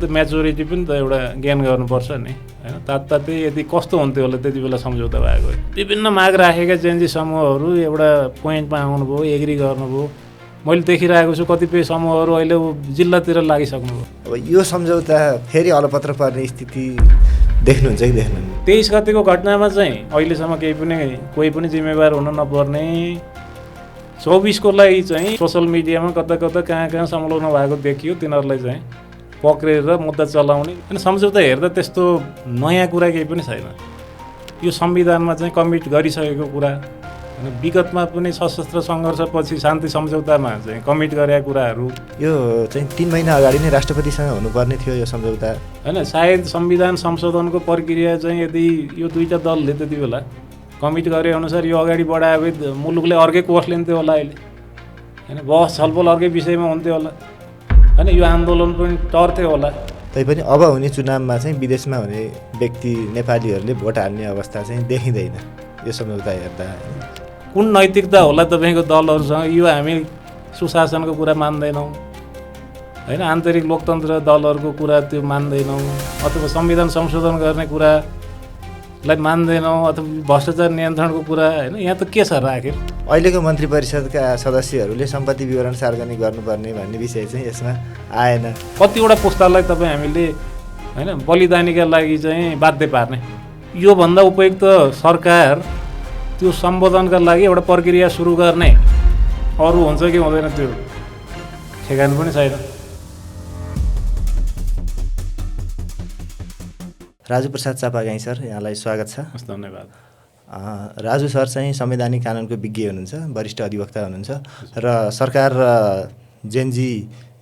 त म्याच्योरिटी पनि त एउटा ज्ञान गर्नुपर्छ नि हैन। तात्तातै यदि कस्तो हुन्थ्यो होला त्यति बेला सम्झौता भएको विभिन्न माग राखेका जेनजी समूहहरू एउटा पोइन्टमा आउनुभयो, एग्री गर्नुभयो। मैले देखिरहेको छु कतिपय समूहहरू अहिले जिल्लातिर लागिसक्नुभयो। अब यो सम्झौता फेरि अलपत्र पर्ने स्थिति देख्नुहुन्छ कि देख्नुहुन्न? 23 गतेको घटनामा चाहिँ अहिलेसम्म कोही पनि जिम्मेवार हुन नपर्ने, 24 को लागि चाहिँ सोसल मिडियामा कता कहाँ संलग्न भएको देखियो, तिनीहरूलाई चाहिँ पक्रेर मुद्दा चलाउने। अनि सम्झौता हेर्दा त्यस्तो नयाँ कुरा केही पनि छैन। यो संविधानमा चाहिँ कमिट गरिसकेको कुरा हैन। विगतमा पनि सशस्त्र सङ्घर्षपछि शान्ति सम्झौतामा चाहिँ कमिट गरेका कुराहरू। यो चाहिँ 3 महिना अगाडि नै राष्ट्रपतिसँग हुनुपर्ने थियो यो सम्झौता हैन। सायद संविधान संशोधनको प्रक्रिया चाहिँ यदि यो दुईटा दलले त्यति बेला कमिट गरे अनुसार यो अगाडि बढाए भए मुलुकले अर्कै कोर्स लिन्थ्यो होला अहिले हैन। बहस छलफल अर्कै विषयमा हुन्थ्यो होला हैन। यो आन्दोलन पनि टर्थ्यो होला। तैपनि अब हुने चुनावमा चाहिँ विदेशमा हुने व्यक्ति नेपालीहरूले भोट हाल्ने अवस्था चाहिँ देखिँदैन यो सम्झौता हेर्दा। कुन नैतिकता होला तपाईँको दलहरूसँग? यो हामी सुशासनको कुरा मान्दैनौँ हैन, आन्तरिक लोकतन्त्र दलहरूको कुरा त्यो मान्दैनौँ, अथवा संविधान संशोधन गर्ने कुरालाई मान्दैनौँ, अथवा भ्रष्टाचार नियन्त्रणको कुरा हैन। यहाँ त के छ र आखिर? अहिलेको मन्त्री परिषदका सदस्यहरूले सम्पत्ति विवरण सार्वजनिक गर्नुपर्ने भन्ने विषय चाहिँ यसमा आएन। कतिवटा पुस्तालाई तपाईँ हामीले हैन बलिदानीका लागि चाहिँ बाध्य पार्ने। योभन्दा उपयुक्त सरकार त्यो सम्बोधनका लागि एउटा प्रक्रिया सुरु गर्ने अरू हुन्छ कि हुँदैन त्यो ठेगान पनि छैन। राजु प्रसाद चापागाई सर, यहाँलाई स्वागत छ। धन्यवाद। राजु सर चाहिँ संवैधानिक कानुनको विज्ञ हुनुहुन्छ, वरिष्ठ अधिवक्ता हुनुहुन्छ र सरकार र जेनजी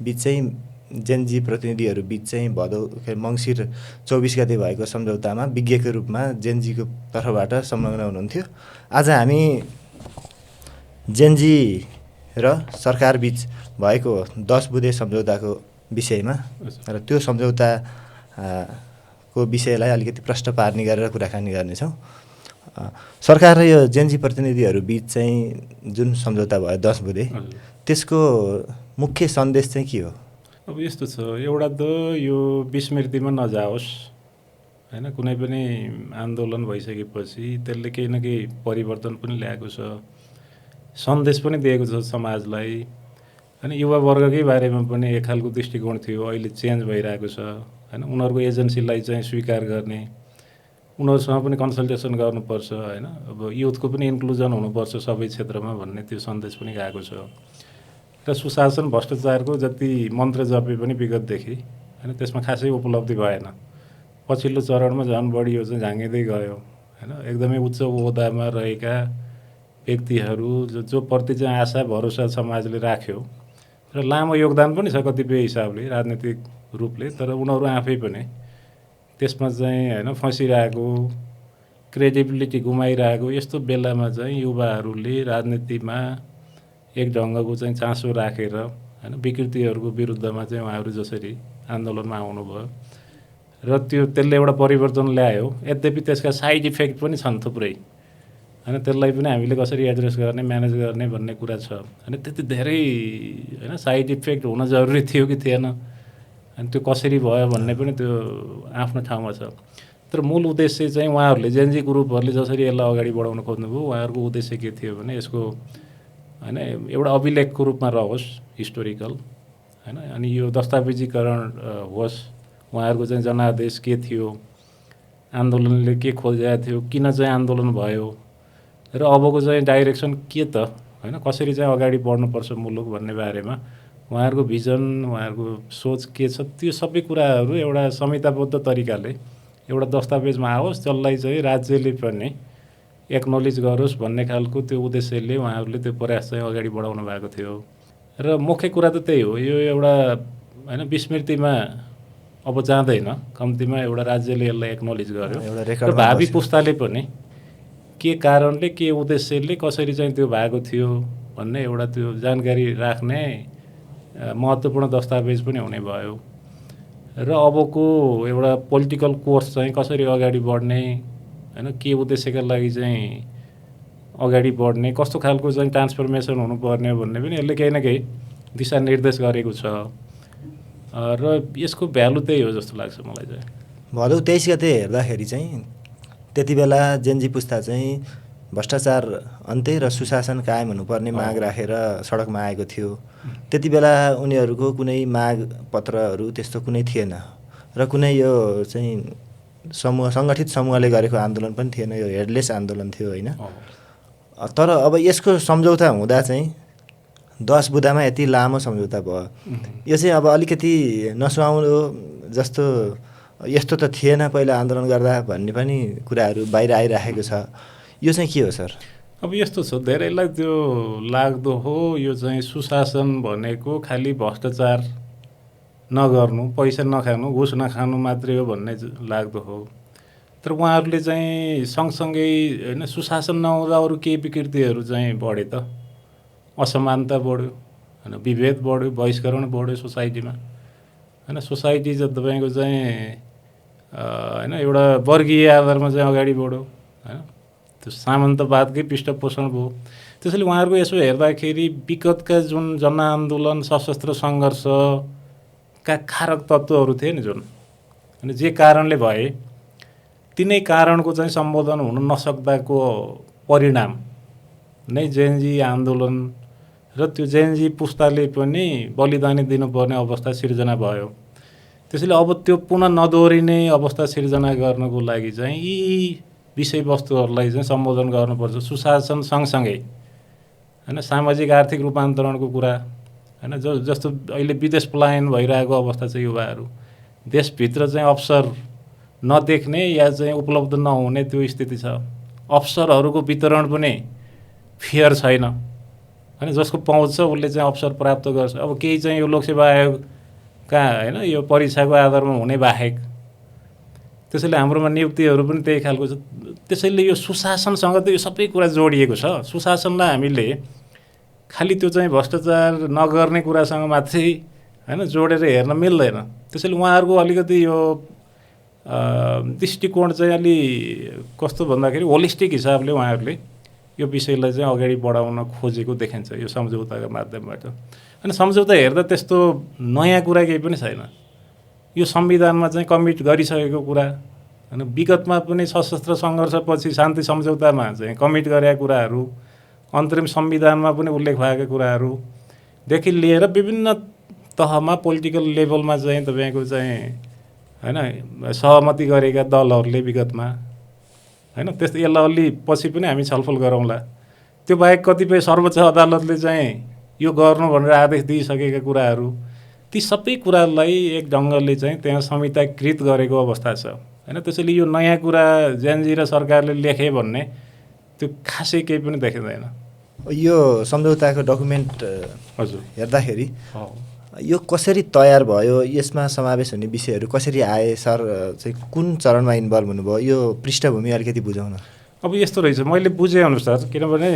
बिच चाहिँ जेनजी प्रतिनिधिहरू बिच चाहिँ मङ्सिर 24 गते भएको सम्झौतामा विज्ञको रूपमा जेनजीको तर्फबाट संलग्न हुनुहुन्थ्यो। आज हामी जेनजी र सरकार बिच भएको 10 बुँदे सम्झौताको विषयमा र त्यो सम्झौता को विषयलाई अलिकति प्रश्न पार्ने गरेर कुराकानी गर्नेछौँ। सरकार र यो जेनजी प्रतिनिधिहरू बिच चाहिँ जुन सम्झौता भयो 10 बुँदे, त्यसको मुख्य सन्देश चाहिँ के हो? अब यस्तो छ, एउटा त यो विस्मृतिमा नजाओस् हैन। कुनै पनि आन्दोलन भइसकेपछि त्यसले केही न केही परिवर्तन पनि ल्याएको छ, सन्देश पनि दिएको छ समाजलाई हैन। युवा वर्गकै बारेमा पनि एक खालको दृष्टिकोण थियो, अहिले चेन्ज भइरहेको छ हैन। उनीहरूको एजेन्सीलाई चाहिँ स्वीकार गर्ने, उनीहरूसँग पनि कन्सल्टेसन गर्नुपर्छ हैन। अब युथको पनि इन्क्लुजन हुनुपर्छ सबै क्षेत्रमा भन्ने त्यो सन्देश पनि गएको छ। र सुशासन भ्रष्टाचारको जति मन्त्र जपे पनि विगतदेखि हैन त्यसमा खासै उपलब्धि भएन। पछिल्लो चरणमा झन् बढी यो चाहिँ झाँगिँदै गयो हैन। एकदमै उच्च ओहदामा रहेका व्यक्तिहरू जो प्रति चाहिँ आशा भरोसा समाजले राख्यो र लामो योगदान पनि छ कतिपय हिसाबले राजनीतिक रूपले, तर उनीहरू आफै पनि त्यसमा चाहिँ हैन फँसिरहेको, क्रेडिबिलिटी गुमाइरहेको यस्तो बेलामा चाहिँ युवाहरूले राजनीतिमा एक ढङ्गको चाहिँ चासो राखेर हैन विकृतिहरूको विरुद्धमा चाहिँ उहाँहरू जसरी आन्दोलनमा आउनुभयो र त्यसले एउटा परिवर्तन ल्यायो। यद्यपि त्यसका साइड इफेक्ट पनि छन् थुप्रै हैन। त्यसलाई पनि हामीले कसरी एड्रेस गर्ने, म्यानेज गर्ने भन्ने कुरा छ हैन। त्यति धेरै हैन साइड इफेक्ट हुन जरुरी थियो कि थिएन, अनि त्यो कसरी भयो भन्ने पनि त्यो आफ्नो ठाउँमा छ। तर मूल उद्देश्य चाहिँ उहाँहरूले जेनजी ग्रुपहरूले जसरी यसलाई अगाडि बढाउन खोज्नुभयो, उहाँहरूको उद्देश्य के थियो भने यसको हैन एउटा अभिलेखको रूपमा रहोस्, हिस्टोरिकल हैन। अनि यो दस्तावेजीकरण होस्, उहाँहरूको चाहिँ जनादेश के थियो, आन्दोलनले के खोजेको थियो, किन चाहिँ आन्दोलन भयो र अबको चाहिँ डाइरेक्सन के त हैन, कसरी चाहिँ अगाडि बढ्नुपर्छ मुलुक भन्ने बारेमा उहाँहरूको भिजन, उहाँहरूको सोच के छ, त्यो सबै कुराहरू एउटा संहिताबद्ध तरिकाले एउटा दस्तावेजमा आओस्, जसलाई चाहिँ राज्यले पनि एक्नोलेज गरोस् भन्ने खालको त्यो उद्देश्यले उहाँहरूले त्यो प्रयास चाहिँ अगाडि बढाउनु भएको थियो। र मुख्य कुरा त त्यही हो, यो एउटा हैन विस्मृतिमा अब जाँदैन, कम्तीमा एउटा राज्यले यसलाई एक्नोलेज गर्यो र भावी पुस्ताले पनि के कारणले, के उद्देश्यले, कसरी चाहिँ त्यो भएको थियो भन्ने एउटा त्यो जानकारी राख्ने महत्त्वपूर्ण दस्तावेज पनि हुने भयो। र अबको एउटा पोलिटिकल कोर्स चाहिँ कसरी अगाडि बढ्ने हैन, के उद्देश्यका लागि चाहिँ अगाडि बढ्ने, कस्तो खालको चाहिँ ट्रान्सफर्मेसन हुनुपर्ने भन्ने पनि यसले केही न केही दिशानिर्देश गरेको छ। र यसको भ्यालु त्यही हो जस्तो लाग्छ मलाई चाहिँ। भदौ 23 गते हेर्दाखेरि चाहिँ त्यति बेला जेनजी पुस्ता चाहिँ भ्रष्टाचार अन्त्य र सुशासन कायम हुनुपर्ने माग राखेर सडकमा आएको थियो। त्यति बेला उनीहरूको कुनै माग पत्रहरू त्यस्तो कुनै थिएन र कुनै यो चाहिँ सङ्गठित समूहले गरेको आन्दोलन पनि थिएन, यो हेडलेस आन्दोलन थियो होइन। तर अब यसको सम्झौता हुँदा चाहिँ 10 बुँदामा यति लामो सम्झौता भयो, यो चाहिँ अब अलिकति नसुहाउनु जस्तो, यस्तो त थिएन पहिला आन्दोलन गर्दा भन्ने पनि कुराहरू बाहिर आइराखेको छ। यो चाहिँ के हो सर? अब यस्तो छ, धेरैलाई त्यो लाग्दो हो यो चाहिँ सुशासन भनेको खालि भ्रष्टाचार नगर्नु, पैसा नखानु, घुस नखानु मात्रै हो भन्ने लाग्दो हो। तर उहाँहरूले चाहिँ सँगसँगै होइन सुशासन नहुँदा अरू केही विकृतिहरू चाहिँ बढे त, असमानता बढ्यो होइन, विभेद बढ्यो, बहिष्करण बढ्यो सोसाइटीमा होइन। सोसाइटी चाहिँ तपाईँको चाहिँ होइन एउटा वर्गीय आधारमा चाहिँ अगाडि बढ्यो होइन, त्यो सामन्तवादकै पृष्ठपोषण भयो। त्यसैले उहाँहरूको यसो हेर्दाखेरि विगतका जुन जनआन्दोलन सशस्त्र सङ्घर्षका कारक तत्त्वहरू थिए नि जुन, होइन जे कारणले भए तिनै कारणको चाहिँ सम्बोधन हुन नसक्दाको परिणाम नै जेनजी आन्दोलन र त्यो जेनजी पुस्ताले पनि बलिदानी दिनुपर्ने अवस्था सिर्जना भयो। त्यसैले अब त्यो पुनः नदोहोरिने अवस्था सिर्जना गर्नको लागि चाहिँ यी विषयवस्तुहरूलाई चाहिँ सम्बोधन गर्नुपर्छ। सुशासन सँगसँगै होइन सामाजिक आर्थिक रूपान्तरणको कुरा होइन, जस्तो अहिले विदेश पलायन भइरहेको अवस्था छ, युवाहरू देशभित्र चाहिँ अवसर नदेख्ने या चाहिँ उपलब्ध नहुने त्यो स्थिति छ। अवसरहरूको वितरण पनि फेयर छैन होइन, जसको पहुँच छ उसले चाहिँ अवसर प्राप्त गर्छ। अब केही चाहिँ यो लोकसेवा आयोगका होइन यो परीक्षाको आधारमा हुने बाहेक, त्यसैले हाम्रोमा नियुक्तिहरू पनि त्यही खालको छ। त्यसैले यो सुशासनसँग त यो सबै कुरा जोडिएको छ। सुशासनलाई हामीले खालि त्यो चाहिँ भ्रष्टाचार नगर्ने कुरासँग मात्रै होइन जोडेर हेर्न मिल्दैन। त्यसैले उहाँहरूको अलिकति यो दृष्टिकोण चाहिँ अलि कस्तो भन्दाखेरि होलिस्टिक हिसाबले उहाँहरूले यो विषयलाई चाहिँ अगाडि बढाउन खोजेको देखिन्छ यो सम्झौताको माध्यमबाट। अनि सम्झौता हेर्दा त्यस्तो नयाँ कुरा केही पनि छैन, यो संविधानमा चाहिँ कमिट गरिसकेको कुरा होइन, विगतमा पनि सशस्त्र सङ्घर्षपछि शान्ति सम्झौतामा चाहिँ कमिट गरेका कुराहरू, अन्तरिम संविधानमा पनि उल्लेख भएका कुराहरूदेखि लिएर विभिन्न तहमा पोलिटिकल लेभलमा चाहिँ तपाईँको चाहिँ होइन सहमति गरेका दलहरूले विगतमा होइन, त्यस्तो यसलाई अलि पछि पनि हामी छलफल गरौँला। त्यो बाहेक कतिपय सर्वोच्च अदालतले चाहिँ यो गर्नु भनेर आदेश दिइसकेका कुराहरू, ती सबै कुरालाई एक ढङ्गले चाहिँ त्यहाँ संहिताकृत गरेको अवस्था छ होइन। त्यसैले यो नयाँ कुरा जेनजी र सरकारले लेखे भन्ने त्यो खासै केही पनि देखिँदैन। यो सम्झौताको डकुमेन्ट हजुर हेर्दाखेरि यो कसरी तयार भयो, यसमा समावेश हुने विषयहरू कसरी आए, सर चाहिँ कुन चरणमा इन्भल्भ हुनुभयो, यो पृष्ठभूमि अलिकति बुझाउन। अब यस्तो रहेछ, मैले बुझेअनुसार किनभने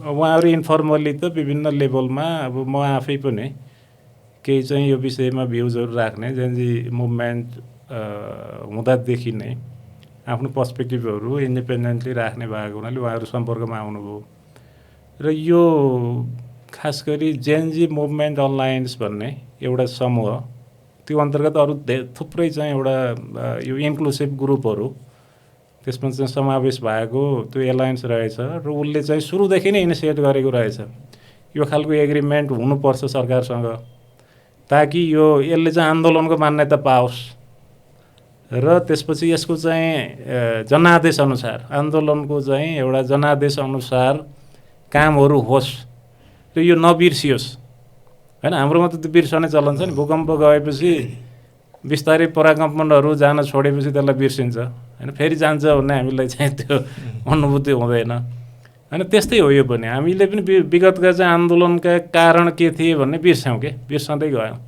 उहाँहरू इन्फर्मल्ली त विभिन्न लेभलमा, अब म आफै पनि केही चाहिँ यो विषयमा भ्युजहरू राख्ने जेनजी मुभमेन्ट हुँदादेखि नै आफ्नो पर्सपेक्टिभहरू इन्डिपेन्डेन्टली राख्ने भएको हुनाले उहाँहरू सम्पर्कमा आउनुभयो र यो खास गरी जेनजी मुभमेन्ट अलायन्स भन्ने एउटा समूह, त्यो अन्तर्गत अरू थुप्रै चाहिँ एउटा यो इन्क्लुसिभ ग्रुपहरू त्यसमा चाहिँ समावेश भएको त्यो एलायन्स रहेछ र उसले चाहिँ सुरुदेखि नै इनिसिएट गरेको रहेछ यो खालको एग्रिमेन्ट हुनुपर्छ सरकारसँग, ताकि यो यसले चाहिँ आन्दोलनको मान्यता पाओस् र त्यसपछि यसको चाहिँ जनादेशअनुसार आन्दोलनको चाहिँ एउटा जनादेशअनुसार कामहरू होस् र यो नबिर्सियोस् होइन। हाम्रोमा त त्यो बिर्सने चलन छ नि, भूकम्प गएपछि बिस्तारै पराकम्पनहरू जान छोडेपछि त्यसलाई बिर्सिन्छ होइन, फेरि जान्छ भन्ने हामीलाई चाहिँ त्यो अनुभूति हुँदैन होइन। त्यस्तै हो यो पनि, हामीले पनि विगतका चाहिँ आन्दोलनका कारण के थिए भन्ने बिर्स्यौँ के, बिर्सँदै गयौँ।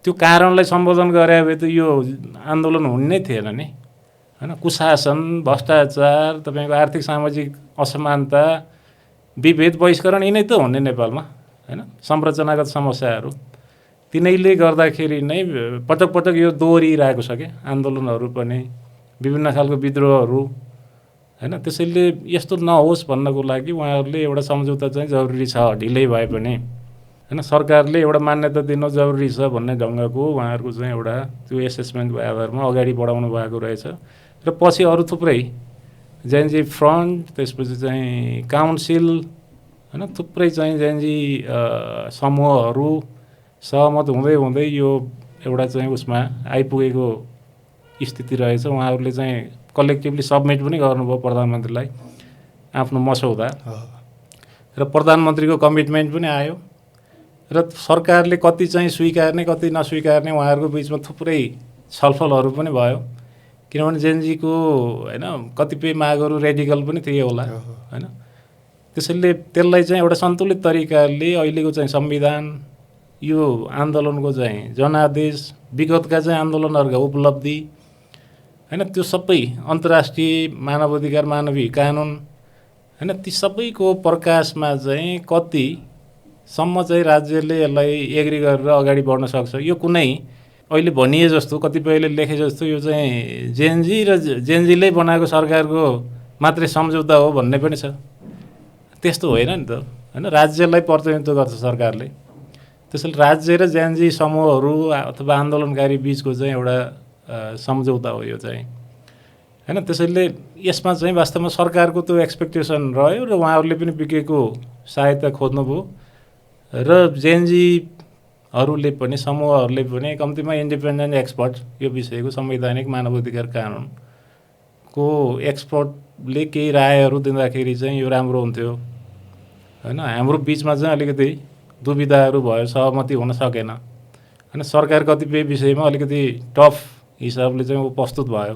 त्यो कारणलाई सम्बोधन गरे भए त यो आन्दोलन हुने नै थिएन नि होइन। कुशासन, भ्रष्टाचार, तपाईँको आर्थिक सामाजिक असमानता, विभेद, बहिष्करण यिनै त हुने नेपालमा होइन, संरचनागत समस्याहरू तिनैले गर्दाखेरि नै पटक पटक यो दोहोरिरहेको छ क्या आन्दोलनहरू पनि, विभिन्न खालको विद्रोहहरू होइन। त्यसैले यस्तो नहोस् भन्नको लागि उहाँहरूले एउटा सम्झौता चाहिँ जरुरी छ, ढिलै भए पनि होइन सरकारले एउटा मान्यता दिनु जरुरी छ भन्ने ढङ्गको उहाँहरूको चाहिँ एउटा त्यो एसेसमेन्टको आधारमा अगाडि बढाउनु भएको रहेछ र पछि अरू थुप्रै जेएनजी फ्रन्ट त्यसपछि चाहिँ काउन्सिल होइन थुप्रै चाहिँ जेएनजी समूहहरू सहमत हुँदै हुँदै यो एउटा चाहिँ उसमा आइपुगेको स्थिति रहेछ। उहाँहरूले चाहिँ कलेक्टिभली सब्मिट पनि गर्नुभयो प्रधानमन्त्रीलाई आफ्नो मसौदा र प्रधानमन्त्रीको कमिटमेन्ट पनि आयो र सरकारले कति चाहिँ स्वीकार्ने कति नस्वीकार्ने उहाँहरूको बिचमा थुप्रै छलफलहरू पनि भयो किनभने जेएनजीको होइन कतिपय मागहरू रेडिकल पनि थिए होला होइन त्यसैले त्यसलाई चाहिँ एउटा सन्तुलित तरिकाले अहिलेको चाहिँ संविधान यो आन्दोलनको चाहिँ जनादेश विगतका चाहिँ आन्दोलनहरूका उपलब्धि होइन त्यो सबै अन्तर्राष्ट्रिय मानवाधिकार मानवीय कानुन होइन ती सबैको प्रकाशमा चाहिँ कतिसम्म चाहिँ राज्यले यसलाई एग्री गरेर अगाडि बढ्न सक्छ। यो कुनै अहिले भनिए जस्तो कतिपयले लेखे जस्तो यो चाहिँ जेएनजी र जेएनजीले बनाएको सरकारको मात्रै सम्झौता हो भन्ने पनि छ। त्यस्तो होइन नि त होइन राज्यलाई प्रतिनिधित्व गर्छ सरकारले। त्यसैले राज्य र जेएनजी समूहहरू अथवा आन्दोलनकारी बिचको चाहिँ एउटा सम्झौता हो यो चाहिँ होइन। त्यसैले यसमा चाहिँ वास्तवमा सरकारको त्यो एक्सपेक्टेसन रह्यो र उहाँहरूले पनि बिकेको सहायता खोज्नुभयो र जेएनजीहरूले पनि समूहहरूले पनि कम्तीमा इन्डिपेन्डेन्ट एक्सपर्ट यो विषयको संवैधानिक मानवाधिकार कानुनको एक्सपर्टले केही रायहरू दिँदाखेरि चाहिँ यो राम्रो हुन्थ्यो होइन। हाम्रो बिचमा चाहिँ अलिकति दुविधाहरू भयो, सहमति हुन सकेन होइन। सरकार कतिपय विषयमा अलिकति टफ हिसाबले चाहिँ उपस्थित भयो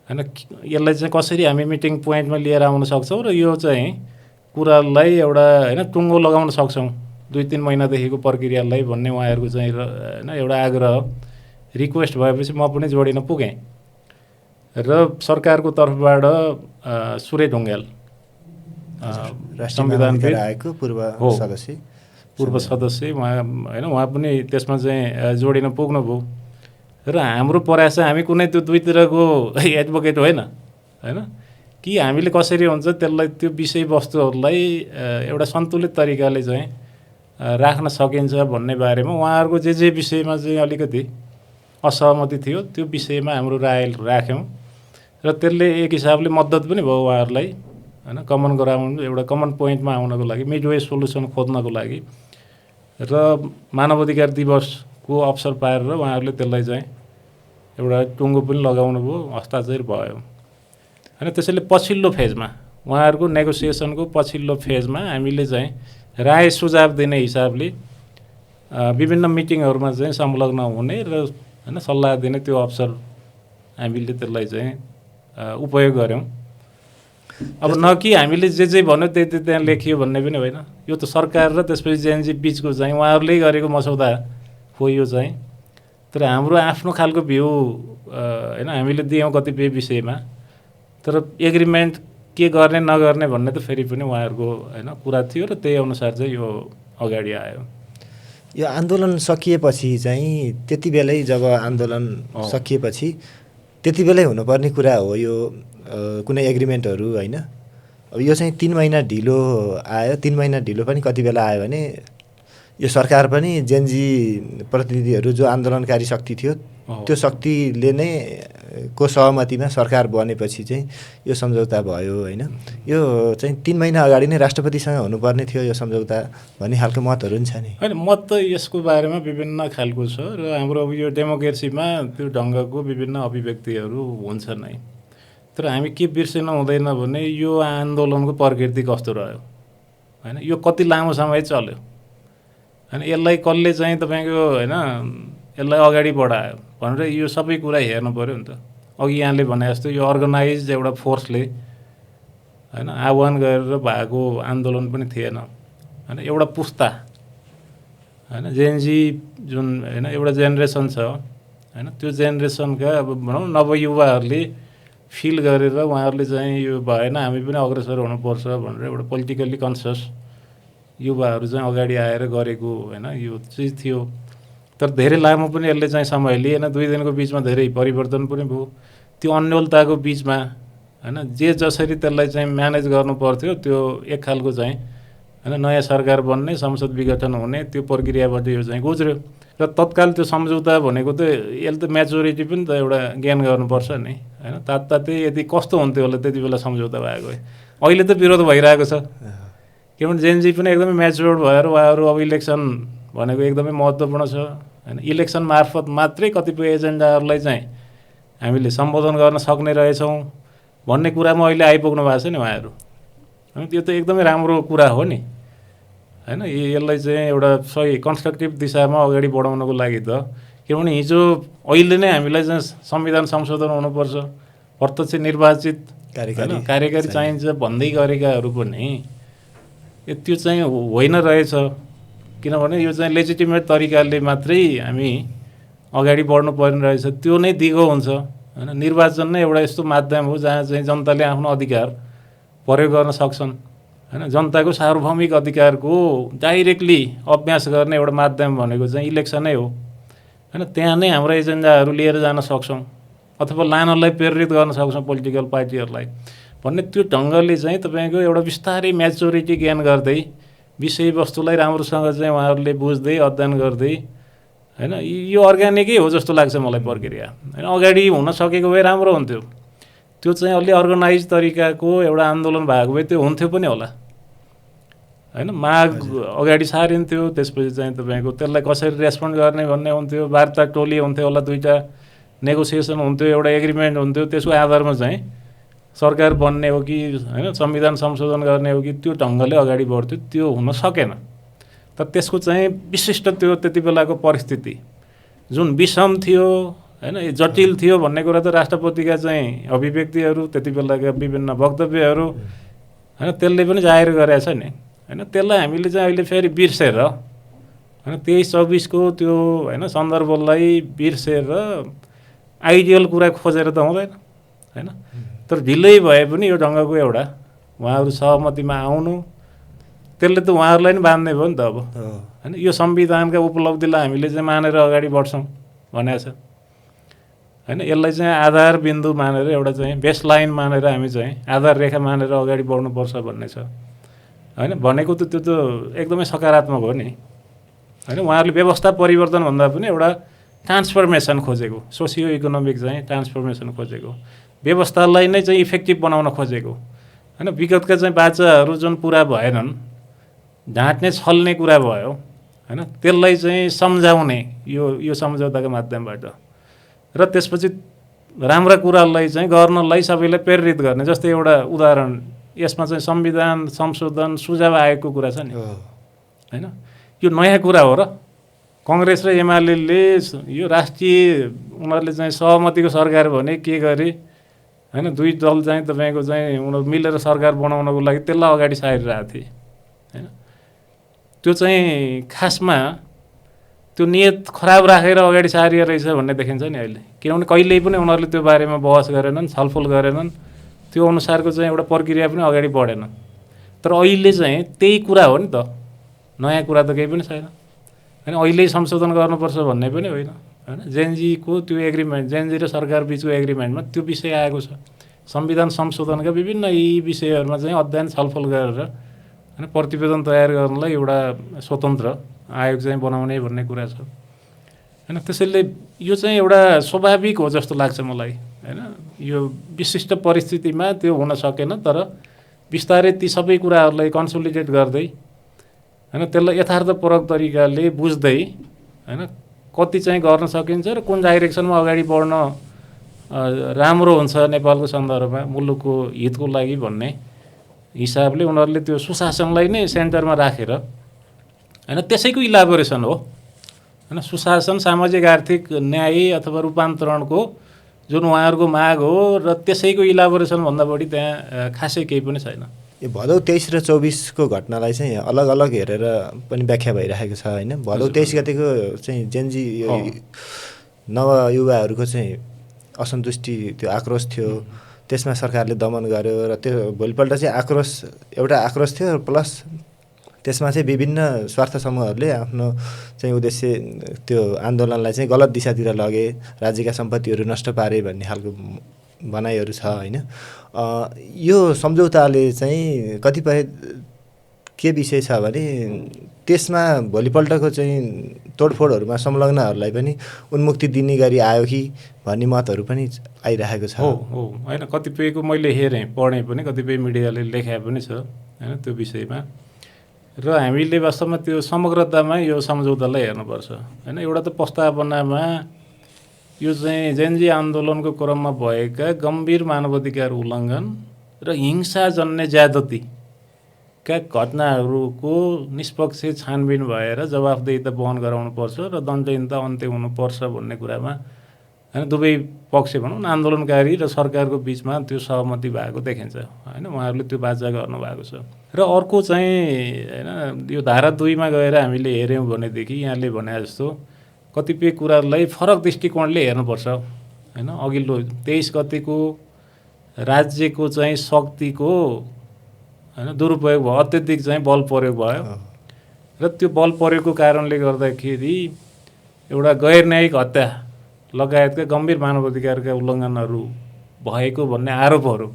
होइन। यसलाई चाहिँ कसरी हामी मिटिङ पोइन्टमा लिएर आउन सक्छौँ र यो चाहिँ कुरालाई एउटा होइन टुङ्गो लगाउन सक्छौँ 2-3 महिनादेखिको प्रक्रियालाई भन्ने उहाँहरूको चाहिँ होइन एउटा आग्रह रिक्वेस्ट भएपछि म पनि जोडिन पुगेँ र सरकारको तर्फबाट सुरे ढुङ्गेल संविधानविद आएको पूर्व सदस्य उहाँ होइन उहाँ पनि त्यसमा चाहिँ जोडिन पुग्नुभयो र हाम्रो प्रयास चाहिँ हामी कुनै त्यो दुईतिरको एडभोकेट होइन होइन कि हामीले कसरी हुन्छ त्यसलाई त्यो विषयवस्तुहरूलाई एउटा सन्तुलित तरिकाले चाहिँ राख्न सकिन्छ भन्ने बारेमा उहाँहरूको जे विषयमा चाहिँ अलिकति असहमति थियो त्यो विषयमा हाम्रो राय राख्यौँ र त्यसले एक हिसाबले मद्दत पनि भयो उहाँहरूलाई होइन। कमन ग्राउन्ड एउटा कमन पोइन्टमा आउनको लागि मिडवे सोल्युसन खोज्नको लागि र मानवाधिकार दिवसको अवसर पाएर उहाँहरूले त्यसलाई चाहिँ एउटा टुङ्गो पनि लगाउनु भयो, हस्ताक्षर भयो होइन। त्यसैले पछिल्लो फेजमा उहाँहरूको नेगोसिएसनको पछिल्लो फेजमा हामीले चाहिँ राय सुझाव दिने हिसाबले विभिन्न मिटिङहरूमा चाहिँ संलग्न हुने र होइन सल्लाह दिने त्यो अवसर हामीले त्यसलाई चाहिँ उपयोग गऱ्यौँ। अब न कि हामीले जे भन्यो त्यही त्यहाँ लेखियो भन्ने पनि होइन। यो त सरकार र त्यसपछि जेएनजी बिचको चाहिँ उहाँहरूले गरेको मसौदा हो यो चाहिँ। तर हाम्रो आफ्नो खालको भ्यू होइन हामीले दियौँ कतिपय विषयमा तर एग्रिमेन्ट के गर्ने नगर्ने भन्ने त फेरि पनि उहाँहरूको होइन कुरा थियो र त्यही अनुसार चाहिँ यो अगाडि आयो। यो आन्दोलन सकिएपछि चाहिँ त्यति बेलै जब आन्दोलन सकिएपछि त्यति बेलै हुनुपर्ने कुरा हो यो कुनै एग्रिमेन्टहरू होइन। अब यो चाहिँ 3 महिना ढिलो आयो। 3 महिना ढिलो पनि कति बेला आयो भने यो सरकार पनि जेएनजी प्रतिनिधिहरू जो आन्दोलनकारी शक्ति थियो त्यो शक्तिले नै को सहमतिमा सरकार बनेपछि चाहिँ यो सम्झौता भयो होइन। यो चाहिँ 3 महिना अगाडि नै राष्ट्रपतिसँग हुनुपर्ने थियो यो सम्झौता भन्ने खालको मतहरू पनि छ नि होइन। मत त यसको बारेमा विभिन्न खालको छ र हाम्रो अब यो डेमोक्रेसीमा त्यो ढङ्गको विभिन्न अभिव्यक्तिहरू हुन्छ नै। तर हामी के बिर्सिनु हुँदैन भने यो आन्दोलनको प्रकृति कस्तो रह्यो होइन। यो कति लामो समय चल्यो होइन। यसलाई कसले चाहिँ तपाईँको होइन यसलाई अगाडि बढायो भनेर यो सबै कुरा हेर्नु पऱ्यो नि त। अघि यहाँले भने जस्तो यो अर्गनाइज एउटा फोर्सले होइन आह्वान गरेर भएको आन्दोलन पनि थिएन होइन। एउटा पुस्ता होइन जेएनजी जुन होइन एउटा जेनेरेसन छ होइन त्यो जेनेरेसनका अब भनौँ नवयुवाहरूले फिल गरेर उहाँहरूले चाहिँ यो भएन हामी पनि अग्रसर हुनुपर्छ भनेर एउटा पोलिटिकल्ली कन्सियस युवाहरू चाहिँ अगाडि आएर गरेको होइन यो चिज थियो। तर धेरै लामो पनि यसले चाहिँ समय लिएन। 2 दिनको बिचमा धेरै परिवर्तन पनि भयो। त्यो अन्योलताको बिचमा होइन जे जसरी त्यसलाई चाहिँ म्यानेज गर्नु पर्थ्यो त्यो एक खालको चाहिँ होइन नयाँ सरकार बन्ने संसद विघटन हुने त्यो प्रक्रियाबाट यो चाहिँ गुज्र्यो र तत्काल त्यो सम्झौता भनेको त यसले त म्याचुरिटी पनि त एउटा ज्ञान गर्नुपर्छ नि होइन तात्तातै यदि कस्तो हुन्थ्यो होला त्यति बेला सम्झौता भएको अहिले त विरोध भइरहेको छ किनभने जेनजी पनि एकदमै म्याचुर्ड भएर उहाँहरू अब इलेक्सन भनेको एकदमै महत्त्वपूर्ण छ होइन इलेक्सन मार्फत मात्रै कतिपय एजेन्डाहरूलाई चाहिँ हामीले सम्बोधन गर्न सक्ने रहेछौँ भन्ने कुरामा अहिले आइपुग्नु भएको छ नि उहाँहरू होइन त्यो त एकदमै राम्रो कुरा हो नि होइन यसलाई चाहिँ एउटा सही कन्स्ट्रक्टिभ दिशामा अगाडि बढाउनको लागि त किनभने हिजो अहिले नै हामीलाई चाहिँ संविधान संशोधन हुनुपर्छ प्रत्यक्ष निर्वाचित कार्यकारी चाहिन्छ भन्दै गरेकाहरू पनि त्यो चाहिँ होइन रहेछ किनभने यो चाहिँ लेजिटिमेट तरिकाले मात्रै हामी अगाडि बढ्नु पर्ने रहेछ त्यो नै दिगो हुन्छ होइन निर्वाचन नै एउटा यस्तो माध्यम हो जहाँ चाहिँ जनताले आफ्नो अधिकार प्रयोग गर्न सक्छन् होइन जनताको सार्वभौमिक अधिकारको डाइरेक्टली अभ्यास गर्ने एउटा माध्यम भनेको चाहिँ इलेक्सनै हो होइन त्यहाँ नै हाम्रो एजेन्डाहरू लिएर जान सक्छौँ अथवा लानलाई प्रेरित गर्न सक्छौँ पोलिटिकल पार्टीहरूलाई भन्ने त्यो ढङ्गले चाहिँ तपाईँको एउटा बिस्तारै म्याचुरिटी गेन गर्दै विषयवस्तुलाई राम्रोसँग चाहिँ उहाँहरूले बुझ्दै अध्ययन गर्दै होइन यो अर्ग्यानिकै हो जस्तो लाग्छ मलाई प्रक्रिया होइन अगाडि हुन सकेको भए राम्रो हुन्थ्यो त्यो चाहिँ अलि अर्गनाइज तरिकाको एउटा आन्दोलन भएको भए त्यो हुन्थ्यो पनि होला होइन माग अगाडि सारिन्थ्यो त्यसपछि चाहिँ तपाईँको त्यसलाई कसरी रेस्पोन्ड गर्ने भन्ने हुन्थ्यो वार्ता टोली हुन्थ्यो होला दुईवटा नेगोसिएसन हुन्थ्यो एउटा एग्रिमेन्ट हुन्थ्यो त्यसको आधारमा चाहिँ सरकार बन्ने हो कि होइन संविधान संशोधन गर्ने हो कि त्यो ढङ्गले अगाडि बढ्थ्यो त्यो हुन सकेन तर त्यसको चाहिँ विशिष्ट त्यो त्यति बेलाको परिस्थिति जुन विषम थियो होइन जटिल थियो भन्ने कुरा त राष्ट्रपतिका चाहिँ अभिव्यक्तिहरू त्यति बेलाका विभिन्न वक्तव्यहरू होइन त्यसले पनि जाहेर गरेको छ नि होइन त्यसलाई हामीले चाहिँ अहिले फेरि बिर्सेर होइन 23-24को त्यो होइन सन्दर्भलाई बिर्सेर आइडियल कुरा खोजेर त हुँदैन होइन तर ढिलै भए पनि यो ढङ्गको एउटा उहाँहरू सहमतिमा आउनु त्यसले त उहाँहरूलाई नि बाँध्ने भयो नि त अब होइन यो संविधानका उपलब्धिलाई हामीले चाहिँ मानेर अगाडि बढ्छौँ भनेको छ होइन यसलाई चाहिँ आधार बिन्दु मानेर एउटा चाहिँ बेस लाइन मानेर हामी चाहिँ आधार रेखा मानेर अगाडि बढ्नुपर्छ भन्ने छ होइन भनेको त त्यो त एकदमै सकारात्मक हो नि होइन उहाँहरूले व्यवस्था परिवर्तन भन्दा पनि एउटा ट्रान्सफर्मेसन खोजेको सोसियो इकोनोमिक चाहिँ ट्रान्सफर्मेसन खोजेको व्यवस्थालाई नै चाहिँ इफेक्टिभ बनाउन खोजेको होइन विगतका चाहिँ बाचाहरू जुन पुरा भएनन् ढाँट्ने छल्ने कुरा भयो होइन त्यसलाई चाहिँ सम्झाउने यो सम्झौताको माध्यमबाट र त्यसपछि राम्रा कुरालाई चाहिँ गर्नलाई सबैलाई प्रेरित गर्ने जस्तै एउटा उदाहरण यसमा चाहिँ संविधान संशोधन सुझाव आएको कुरा छ नि होइन यो नयाँ कुरा हो र कङ्ग्रेस र एमाले यो राष्ट्रिय उनीहरूले चाहिँ सहमतिको सरकार भने के गरे होइन दुई दल चाहिँ तपाईँको चाहिँ उनीहरू मिलेर सरकार बनाउनको लागि त्यसलाई अगाडि सारिरहेको थिए होइन त्यो चाहिँ खासमा त्यो नियत खराब राखेर अगाडि सारिया रहेछ भन्ने देखिन्छ नि अहिले किनभने कहिल्यै पनि उनीहरूले त्यो बारेमा बहस गरेनन् छलफल गरेनन् त्यो अनुसारको चाहिँ एउटा प्रक्रिया पनि अगाडि बढेन तर अहिले चाहिँ त्यही कुरा हो नि त नयाँ कुरा त केही पनि छैन होइन अहिले संशोधन गर्नुपर्छ भन्ने पनि होइन होइन जेनजीको त्यो एग्रिमेन्ट जेनजी र सरकार बिचको एग्रिमेन्टमा त्यो विषय आएको छ संविधान संशोधनका विभिन्न यी विषयहरूमा चाहिँ अध्ययन छलफल गरेर होइन प्रतिवेदन तयार गर्नलाई एउटा स्वतन्त्र आयोग चाहिँ बनाउने भन्ने कुरा छ होइन त्यसैले यो चाहिँ एउटा स्वाभाविक हो जस्तो लाग्छ मलाई होइन यो विशिष्ट परिस्थितिमा त्यो हुन सकेन तर बिस्तारै ती सबै कुराहरूलाई कन्सोलिडेट गर्दै होइन त्यसलाई यथार्थपूर्वक तरिकाले बुझ्दै होइन कति चाहिँ गर्न सकिन्छ र कुन डाइरेक्सनमा अगाडि बढ्न राम्रो हुन्छ नेपालको सन्दर्भमा मुलुकको हितको लागि भन्ने हिसाबले उनीहरूले त्यो सुशासनलाई नै सेन्टरमा राखेर होइन त्यसैको इलाबोरेसन हो होइन सुशासन सामाजिक आर्थिक न्याय अथवा रूपान्तरणको जुन उहाँहरूको माग हो र त्यसैको इलाबोरेसन भन्दा बढी त्यहाँ खासै केही पनि छैन यो भदौ 23 र 24को घटनालाई चाहिँ अलग अलग हेरेर पनि व्याख्या भइरहेको छ होइन भदौ 23 गतेको चाहिँ जेनजी नवयुवाहरूको चाहिँ असन्तुष्टि त्यो आक्रोश थियो त्यसमा सरकारले दमन गर्यो र त्यो भोलिपल्ट चाहिँ एउटा आक्रोश थियो प्लस त्यसमा चाहिँ विभिन्न स्वार्थ समूहहरूले आफ्नो चाहिँ उद्देश्य त्यो आन्दोलनलाई चाहिँ गलत दिशातिर लगे राज्यका सम्पत्तिहरू नष्ट पारे भन्ने खालको भनाइहरू छ होइन यो सम्झौताले चाहिँ कतिपय के विषय छ भने त्यसमा भोलिपल्टको चाहिँ तोडफोडहरूमा संलग्नहरूलाई पनि उन्मुक्ति दिने गरी आयो कि भन्ने मतहरू पनि आइरहेको छ। हो होइन, कतिपयको मैले हेरेँ पढेँ पनि, कतिपय मिडियाले लेखाए पनि छ होइन त्यो विषयमा। र हामीले वास्तवमा त्यो समग्रतामा यो सम्झौतालाई हेर्नुपर्छ होइन। एउटा त प्रस्तावनामा यो चाहिँ जेनजी आन्दोलनको क्रममा भएका गम्भीर मानवाधिकार उल्लङ्घन र हिंसाजन्य ज्यादतीका घटनाहरूको निष्पक्ष छानबिन भएर जवाफदेहिता वहन गराउनुपर्छ र दण्डहीनता अन्त्य हुनुपर्छ भन्ने कुरामा होइन दुवै पक्ष भनौँ न आन्दोलनकारी र सरकारको बिचमा त्यो सहमति भएको देखिन्छ होइन। उहाँहरूले त्यो बाचा गर्नुभएको छ। र अर्को चाहिँ होइन यो धारा 2 मा गएर हामीले हेऱ्यौँ भनेदेखि यहाँले भने जस्तो कतिपय कुराहरूलाई फरक दृष्टिकोणले हेर्नुपर्छ होइन। अघिल्लो 23 गतिको राज्यको चाहिँ शक्तिको होइन दुरुपयोग भयो, अत्यधिक चाहिँ बल प्रयोग भयो र त्यो बल प्रयोगको कारणले गर्दाखेरि एउटा गैर न्यायिक हत्या लगायतका गम्भीर मानवाधिकारका उल्लङ्घनहरू भएको भन्ने आरोपहरू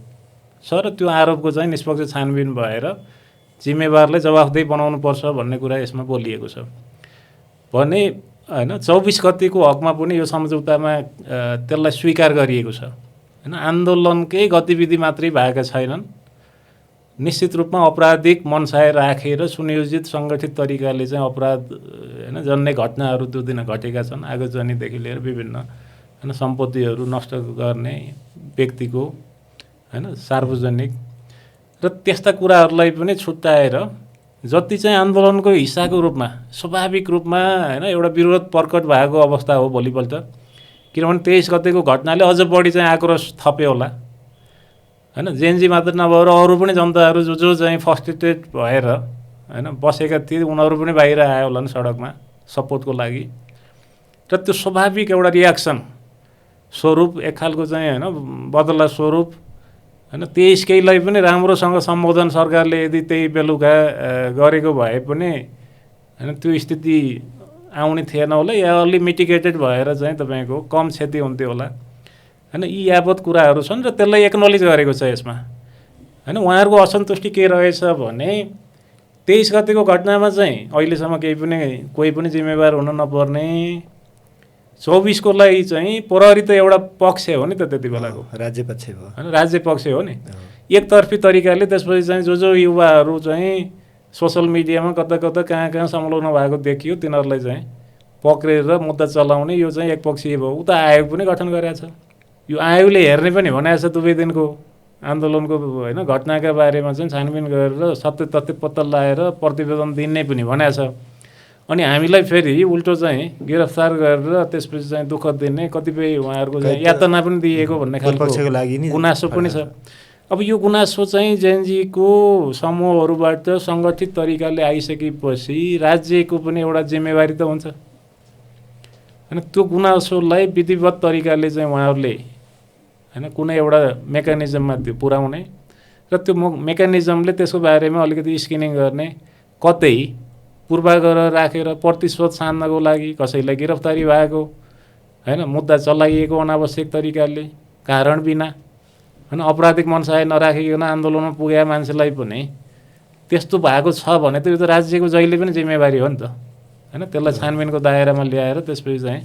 छ र त्यो आरोपको चाहिँ निष्पक्ष छानबिन भएर जिम्मेवारलाई जवाफदेही बनाउनुपर्छ भन्ने कुरा यसमा बोलिएको छ भने होइन। 24 गतिको हकमा पनि यो सम्झौतामा त्यसलाई स्वीकार गरिएको छ होइन। आन्दोलनकै गतिविधि मात्रै भएका छैनन्, निश्चित रूपमा अपराधिक मनसाय राखेर सुनियोजित सङ्गठित तरिकाले चाहिँ अपराध होइन जन्ने घटनाहरू त्यो दिन घटेका छन्। आगजनीदेखि लिएर विभिन्न होइन सम्पत्तिहरू नष्ट गर्ने व्यक्तिको होइन सार्वजनिक र त्यस्ता कुराहरूलाई पनि छुट्याएर जति चाहिँ आन्दोलनको हिस्साको रूपमा स्वाभाविक रूपमा होइन एउटा विरोध प्रकट भएको अवस्था हो भोलिपल्ट। किनभने 23 गतेको घटनाले अझ बढी चाहिँ आक्रोश थप्यो होला होइन। जेएनजी मात्र नभएर अरू पनि जनताहरू जो चाहिँ फ्रस्ट्रेटेड भएर होइन बसेका थिए उनीहरू पनि बाहिर आयो होला नि सडकमा सपोर्टको लागि। र त्यो स्वाभाविक एउटा रियाक्सन स्वरूप एक खालको चाहिँ होइन बदला स्वरूप होइन 23 केहीलाई पनि राम्रोसँग सम्बोधन सरकारले यदि त्यही बेलुका गरेको भए पनि होइन त्यो स्थिति आउने थिएन होला या अलि मिटिगेटेड भएर चाहिँ तपाईँको कम क्षति हुन्थ्यो होला होइन। यी यावत कुराहरू छन् र त्यसलाई एक्नोलेज गरेको छ यसमा होइन। उहाँहरूको असन्तुष्टि के रहेछ भने 23 गतिको घटनामा चाहिँ अहिलेसम्म कोही पनि जिम्मेवार हुन नपर्ने, 24 को लागि चाहिँ प्रहरी त एउटा पक्ष हो नि त त्यति बेलाको राज्य पक्ष भयो होइन, राज्य पक्ष हो नि एकतर्फी तरिकाले। त्यसपछि चाहिँ जो युवाहरू चाहिँ सोसल मिडियामा कता कहाँ संलग्न भएको देखियो तिनीहरूलाई चाहिँ पक्रेर मुद्दा चलाउने यो चाहिँ एकपक्षीय भयो। उता आयोग पनि गठन गरेको छ। यो आयोगले हेर्ने पनि भनेको छ 2 दिनको आन्दोलनको होइन घटनाका बारेमा चाहिँ छानबिन गरेर सत्य तथ्य पत्ता लगाएर प्रतिवेदन दिने पनि भनेको छ। अनि हामीलाई फेरि उल्टो चाहिँ गिरफ्तार गरेर त्यसपछि चाहिँ दुःख दिने कतिपय उहाँहरूको चाहिँ यातना पनि दिएको भन्ने खालको गुनासो पनि छ। अब यो गुनासो चाहिँ जेएनजीको समूहहरूबाट सङ्गठित तरिकाले आइसकेपछि राज्यको पनि एउटा जिम्मेवारी त हुन्छ होइन। त्यो गुनासोलाई विधिवत तरिकाले चाहिँ उहाँहरूले होइन कुनै एउटा मेकानिजममा त्यो पुर्याउने र त्यो मेकानिजमले त्यसको बारेमा अलिकति स्क्रिनिङ गर्ने, कतै पूर्वाग्रह राखेर प्रतिशोध छान्नको लागि कसैलाई गिरफ्तारी भएको होइन मुद्दा चलाइएको अनावश्यक तरिकाले कारण बिना होइन अपराधिक मनसाय नराखिकन आन्दोलनमा पुगेका मान्छेलाई पनि त्यस्तो भएको छ भने त यो त राज्यको जहिले पनि जिम्मेवारी हो नि त होइन। त्यसलाई छानबिनको दायरामा ल्याएर त्यसपछि चाहिँ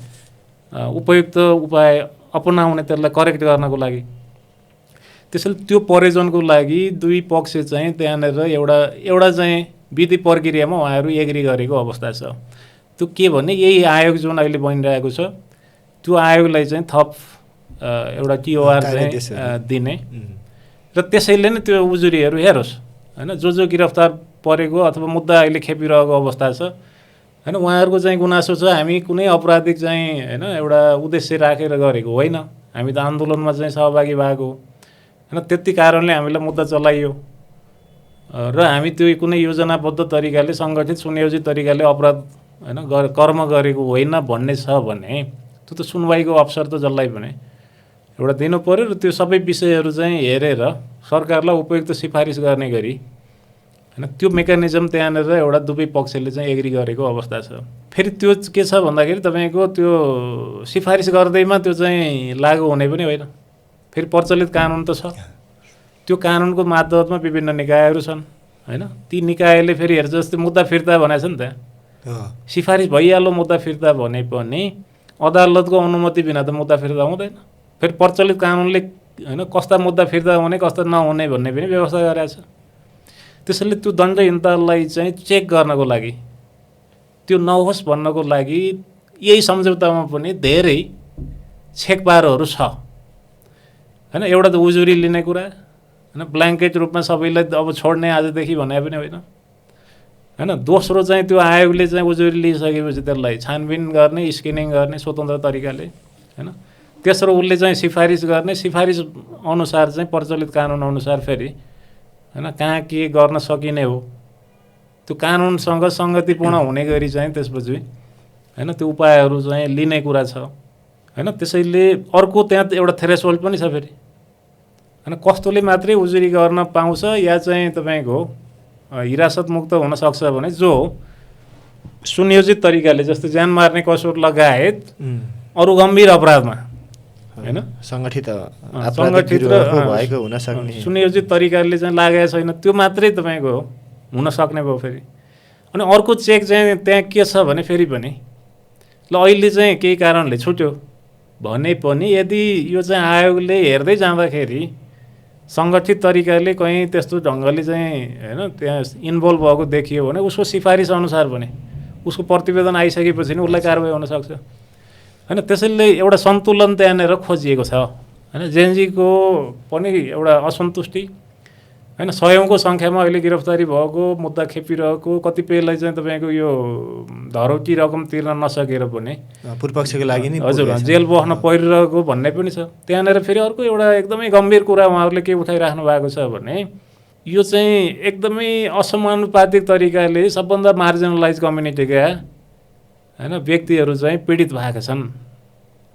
उपयुक्त उपाय अपनाउने त्यसलाई करेक्ट गर्नको लागि। त्यसैले त्यो प्रयोजनको लागि दुई पक्ष चाहिँ त्यहाँनिर एउटा चाहिँ विधि प्रक्रियामा उहाँहरू एग्री गरेको अवस्था छ। त्यो के भने यही आयोग जुन अहिले बनिरहेको छ त्यो आयोगलाई चाहिँ थप एउटा टिओआर चाहिँ दिने र त्यसैले नै त्यो उजुरीहरू हेरोस् होइन। जो गिरफ्तार परेको अथवा मुद्दा अहिले खेपिरहेको अवस्था छ होइन उहाँहरूको चाहिँ गुनासो छ हामी कुनै अपराधिक चाहिँ होइन एउटा उद्देश्य राखेर गरेको होइन, हामी त आन्दोलनमा चाहिँ सहभागी भएको होइन, त्यति कारणले हामीलाई मुद्दा चलाइयो र हामी त्यो कुनै योजनाबद्ध तरिकाले सङ्गठित सुनियोजित तरिकाले अपराध होइन कर्म गरेको होइन भन्ने छ भने त्यो त सुनवाईको अवसर त जसलाई पनि एउटा दिनु पर्यो र त्यो सबै विषयहरू चाहिँ हेरेर सरकारलाई उपयुक्त सिफारिस गर्ने गरी होइन त्यो मेकानिजम त्यहाँनिर एउटा दुवै पक्षले चाहिँ एग्री गरेको अवस्था छ। फेरि त्यो के छ भन्दाखेरि तपाईँको त्यो सिफारिस गर्दैमा त्यो चाहिँ लागु हुने पनि होइन, फेरि प्रचलित कानुन त छ। त्यो कानुनको मातहतमा विभिन्न निकायहरू छन् होइन। ती निकायले फेरि हेर्छ जस्तै मुद्दा फिर्ता भनेको छ नि त, सिफारिस भइहाल्यो मुद्दा फिर्ता भने पनि अदालतको अनुमति बिना त मुद्दा फिर्ता हुँदैन। फेरि प्रचलित कानुनले होइन कस्ता मुद्दा फिर्ता हुने कस्ता नहुने भन्ने पनि व्यवस्था गरेको छ। त्यसैले त्यो दण्डहीनतालाई चाहिँ चेक गर्नको लागि, त्यो नहोस् भन्नको लागि यही सम्झौतामा पनि धेरै छेकबारहरू छ होइन। एउटा त उजुरी लिने कुरा होइन, ब्ल्याङ्केट रूपमा सबैलाई अब छोड्ने आजदेखि भने पनि होइन होइन। दोस्रो चाहिँ त्यो आयोगले चाहिँ उजुरी लिइसकेपछि त्यसलाई छानबिन गर्ने, स्क्रिनिङ गर्ने स्वतन्त्र तरिकाले होइन। तेस्रो उसले चाहिँ सिफारिस गर्ने, सिफारिस अनुसार चाहिँ प्रचलित कानुन अनुसार फेरि होइन कहाँ के गर्न सकिने हो त्यो कानुनसँग सङ्गतिपूर्ण हुने गरी चाहिँ त्यसपछि होइन त्यो उपायहरू चाहिँ लिने कुरा छ होइन। त्यसैले अर्को त्यहाँ एउटा थ्रेसहोल्ड पनि छ फेरि होइन। कस्तोले मात्रै उजुरी गर्न पाउँछ या चाहिँ तपाईँको हिरासत मुक्त हुन सक्छ भने जो सुनियोजित तरिकाले जस्तै ज्यान मार्ने कसुर लगायत अरू गम्भीर अपराधमा होइन सङ्गठित र भएको हुन सक्ने सुनियोजित तरिकाले चाहिँ लागेको छैन त्यो मात्रै तपाईँको हुन सक्ने भयो फेरि। अनि अर्को चेक चाहिँ त्यहाँ के छ भने फेरि पनि ल अहिले चाहिँ केही कारणले छुट्यो भने पनि यदि यो चाहिँ आयोगले हेर्दै जाँदाखेरि सङ्गठित तरिकाले कहीँ त्यस्तो ढङ्गले चाहिँ होइन त्यहाँ इन्भल्भ भएको देखियो भने उसको सिफारिस अनुसार पनि उसको प्रतिवेदन आइसकेपछि नि उसलाई कारबाही हुनसक्छ होइन। त्यसैले एउटा सन्तुलन त्यहाँनिर खोजिएको छ होइन। जेएनजीको पनि एउटा असन्तुष्टि होइन, सयौँको सङ्ख्यामा अहिले गिरफ्तारी भएको मुद्दा खेपिरहेको, कतिपयलाई चाहिँ तपाईँको यो धरौटी रकम तिर्न नसकेर पनि पूर्वपक्षको लागि नि हजुर जेल बस्न परिरहेको भन्ने पनि छ। त्यहाँनिर फेरि अर्को एउटा एकदमै गम्भीर कुरा उहाँहरूले के उठाइराख्नु भएको छ भने यो चाहिँ एकदमै असमानुपातिक तरिकाले सबभन्दा मार्जिनलाइज कम्युनिटीका होइन व्यक्तिहरू चाहिँ पीडित भएका छन्।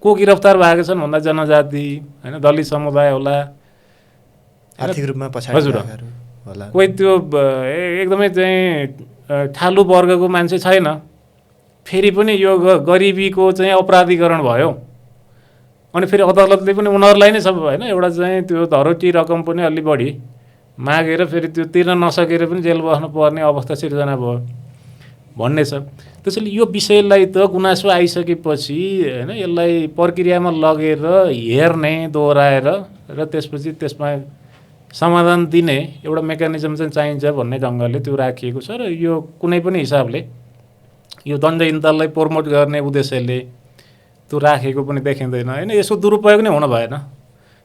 को गिरफ्तार भएका छन् भन्दा जनजाति होइन, दलित समुदाय होला, आर्थिक रूपमा पछाडि हजुर होला, कोही त्यो एकदमै चाहिँ ठालु वर्गको मान्छे छैन। फेरि पनि यो गरिबीको चाहिँ अपराधीकरण भयो अनि फेरि अदालतले पनि उनीहरूलाई नै सब होइन एउटा चाहिँ त्यो धरोटी रकम पनि अलि बढी मागेर फेरि त्यो तिर्न नसकेर पनि जेल बस्नु पर्ने अवस्था सिर्जना भयो भन्ने छ। त्यसैले यो विषयलाई त गुनासो आइसकेपछि होइन यसलाई प्रक्रियामा लगेर हेर्ने दोहोऱ्याएर र त्यसपछि त्यसमा समाधान दिने एउटा मेकानिजम चाहिँ चाहिन्छ भन्ने ढङ्गले त्यो राखिएको छ। र यो कुनै पनि हिसाबले यो दण्डहीनतालाई प्रमोट गर्ने उद्देश्यले त्यो राखेको पनि देखिँदैन होइन। यसको दुरुपयोग नै हुन भएन,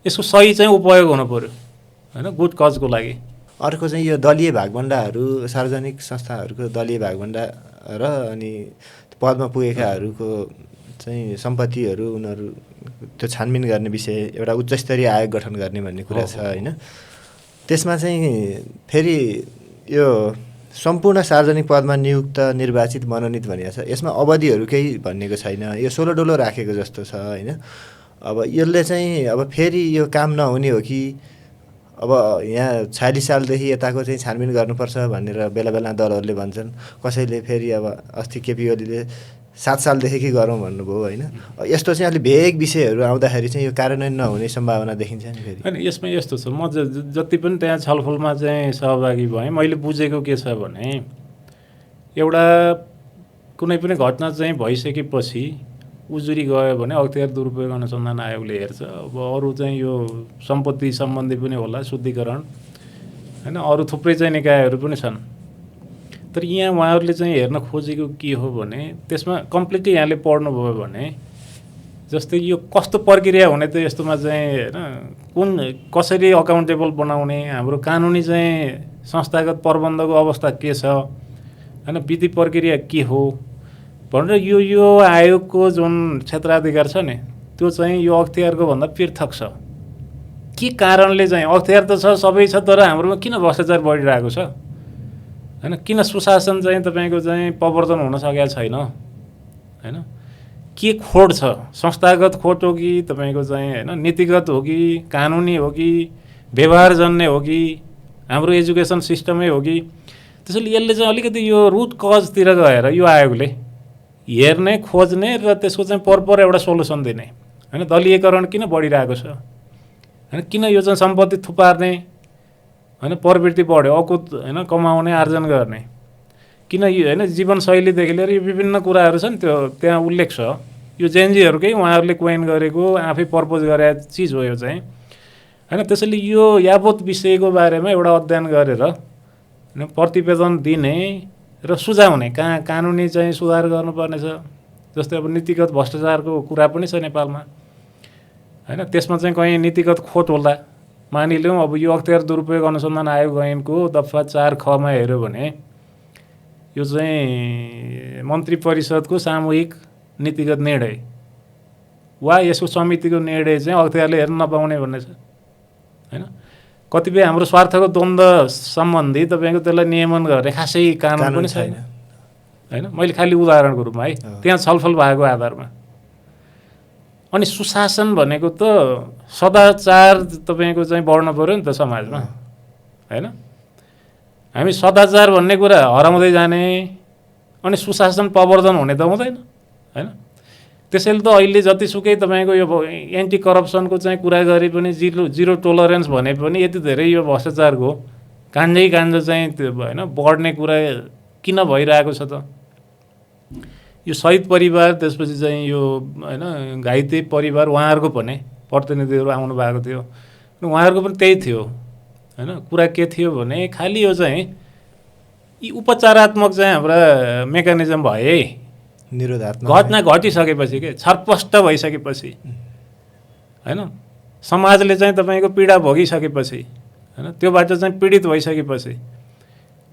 यसको सही चाहिँ उपयोग हुनु पऱ्यो होइन गुड कजको लागि। अर्को चाहिँ यो दलीय भागभण्डाहरू, सार्वजनिक संस्थाहरूको दलीय भागभण्डा र अनि पदमा पुगेकाहरूको चाहिँ सम्पत्तिहरू उनीहरू त्यो छानबिन गर्ने विषय एउटा उच्चस्तरीय आयोग गठन गर्ने भन्ने कुरा छ होइन। त्यसमा चाहिँ फेरि यो सम्पूर्ण सार्वजनिक पदमा नियुक्त निर्वाचित मनोनित भनिएको छ, यसमा अवधिहरू केही भनिएको छैन, यो सोलोडोलो राखेको जस्तो छ होइन। अब यसले चाहिँ अब फेरि यो काम नहुने हो कि अब यहाँ 46 सालदेखि यताको चाहिँ छानबिन गर्नुपर्छ भनेर बेला बेला दलहरूले भन्छन्, कसैले फेरि अब अस्ति केपी ओलीले 7 सालदेखि गरौँ भन्नुभयो होइन। यस्तो चाहिँ अलिक भेग विषयहरू आउँदाखेरि चाहिँ यो कार्यान्वयन नहुने सम्भावना देखिन्छ नि फेरि होइन। यसमा यस्तो छ, म जति पनि त्यहाँ छलफलमा चाहिँ सहभागी भएँ मैले बुझेको के छ भने एउटा कुनै पनि घटना चाहिँ भइसकेपछि उजुरी गयो भने अख्तियार दुरुपयोग अनुसन्धान आयोगले हेर्छ। अब अरू चाहिँ यो सम्पत्ति सम्बन्धी पनि होला शुद्धिकरण होइन, अरू थुप्रै चाहिँ निकायहरू पनि छन्। तर यहाँ उहाँहरूले चाहिँ हेर्न खोजेको के हो भने त्यसमा कम्प्लिटली यहाँले पढ्नुभयो भने जस्तै यो कस्तो प्रक्रिया हुने त यस्तोमा चाहिँ होइन कुन कसरी अकाउन्टेबल बनाउने, हाम्रो कानुनी चाहिँ संस्थागत प्रबन्धको अवस्था के छ होइन, विधि प्रक्रिया के हो भनेर यो आयोगको जुन क्षेत्राधिकार छ नि त्यो चाहिँ यो अख्तियारको भन्दा पृथक छ। के कारणले चाहिँ अख्तियार त छ सबै छ तर हाम्रोमा किन भ्रष्टाचार बढिरहेको छ होइन, किन सुशासन चाहिँ तपाईँको चाहिँ प्रवर्तन हुन सकेको छैन होइन, के खोट छ, संस्थागत खोट हो कि तपाईँको चाहिँ होइन नीतिगत हो कि कानुनी हो कि व्यवहारजन्य हो कि हाम्रो एजुकेसन सिस्टमै हो कि। त्यसैले यसले चाहिँ अलिकति यो रुट कजतिर गएर यो आयोगले हेर्ने खोज्ने र त्यसको चाहिँ प्रपर एउटा सोल्युसन दिने होइन। दलीयकरण किन बढिरहेको छ होइन, किन यो चाहिँ सम्पत्ति थुपार्ने होइन प्रवृत्ति बढ्यो अकुत होइन कमाउने आर्जन गर्ने किन यो होइन जीवनशैलीदेखि लिएर यो विभिन्न कुराहरू छन् त्यो त्यहाँ उल्लेख छ यो जेएनजीहरूकै उहाँहरूले कोइन गरेको आफै पर्पोज गरेको चिज हो यो चाहिँ होइन त्यसैले यो यावत विषयको बारेमा एउटा अध्ययन गरेर होइन प्रतिवेदन दिने र सुझाउने कहाँ कानुनी चाहिँ सुधार गर्नुपर्नेछ जस्तै अब नीतिगत भ्रष्टाचारको कुरा पनि छ नेपालमा होइन त्यसमा चाहिँ कहीँ नीतिगत खोट होला मानिलिउँ अब यो अख्तियार दुरुपयोग अनुसन्धान आयोग ऐनको दफा 4 खमा हेऱ्यो भने यो चाहिँ मन्त्री परिषदको सामूहिक नीतिगत निर्णय वा यसको समितिको निर्णय चाहिँ अख्तियारले हेर्न नपाउने भन्ने छ होइन कतिपय हाम्रो स्वार्थको द्वन्द्व सम्बन्धी तपाईँको त्यसलाई नियमन गर्ने खासै कानुन पनि छैन होइन मैले खालि उदाहरणको रूपमा है त्यहाँ छलफल भएको आधारमा अनि सुशासन भनेको त सदाचार तपाईँको चाहिँ बढ्न पऱ्यो नि त समाजमा होइन हामी सदाचार भन्ने कुरा हराउँदै जाने अनि सुशासन प्रवर्धन हुने त हुँदैन होइन त्यसैले त अहिले जतिसुकै तपाईँको यो एन्टी करप्सनको चाहिँ कुरा गरे पनि जिरो टोलरेन्स भने पनि यति धेरै यो भ्रष्टाचारको कान्जै कान्जो चाहिँ त्यो होइन बढ्ने कुरा किन भइरहेको छ त यो शहीद परिवार त्यसपछि चाहिँ यो होइन घाइते परिवार उहाँहरूको पनि प्रतिनिधिहरू आउनु भएको थियो उहाँहरूको पनि त्यही थियो होइन कुरा के थियो भने खालि यो चाहिँ यी उपचारात्मक चाहिँ हाम्रा मेकानिजम भए निरोधात्मक घटना घटिसकेपछि के छरपष्ट भइसकेपछि होइन समाजले चाहिँ तपाईँको पीडा भोगिसकेपछि होइन त्योबाट चाहिँ पीडित भइसकेपछि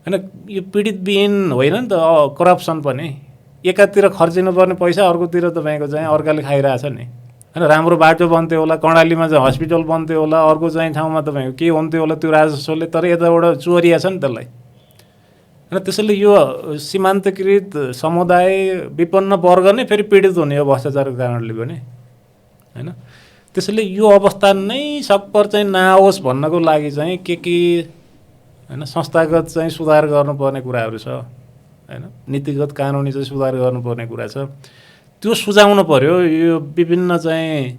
होइन यो पीडितविहीन होइन नि त करप्सन पनि एकातिर खर्चिनुपर्ने पैसा अर्कोतिर तपाईँको चाहिँ अर्काले खाइरहेछ नि होइन राम्रो बाटो बन्थ्यो होला कर्णालीमा चाहिँ हस्पिटल बन्थ्यो होला अर्को चाहिँ ठाउँमा तपाईँको के हुन्थ्यो होला त्यो राजस्वले तर यताबाट चोरिया छ नि त्यसलाई होइन त्यसैले यो सीमान्तकृत समुदाय विपन्न वर्ग नै फेरि पीडित हुने हो भ्रष्टाचारको कारणले पनि होइन त्यसैले यो अवस्था नै सक्पर चाहिँ नआओस् भन्नको लागि चाहिँ के होइन संस्थागत चाहिँ सुधार गर्नुपर्ने कुराहरू छ होइन नीतिगत कानुनी चाहिँ सुधार गर्नुपर्ने कुरा छ त्यो सुझाउनु पर्यो यो विभिन्न चाहिँ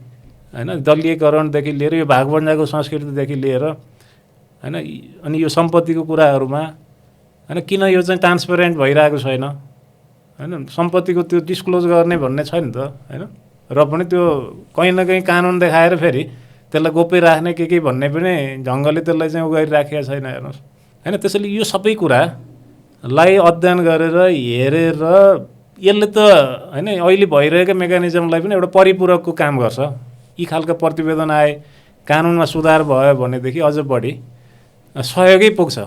होइन दलीयकरणदेखि लिएर यो भागबन्डाको संस्कृतिदेखि लिएर होइन अनि यो सम्पत्तिको कुराहरूमा होइन किन यो चाहिँ ट्रान्सपेरेन्ट भइरहेको छैन होइन सम्पत्तिको त्यो डिस्क्लोज गर्ने भन्ने छ नि त होइन र पनि त्यो कहीँ न कहीँ कानुन देखाएर फेरि त्यसलाई गोप्य राख्ने के भन्ने पनि ढङ्गले त्यसलाई चाहिँ उगाइराखेको छैन हेर्नुहोस् होइन त्यसैले यो सबै कुरालाई अध्ययन गरेर हेरेर यसले त होइन अहिले भइरहेको मेकानिजमलाई पनि एउटा परिपूरकको काम गर्छ यी खालका प्रतिवेदन आए कानुनमा सुधार भयो भनेदेखि अझ बढी सहयोगै पुग्छ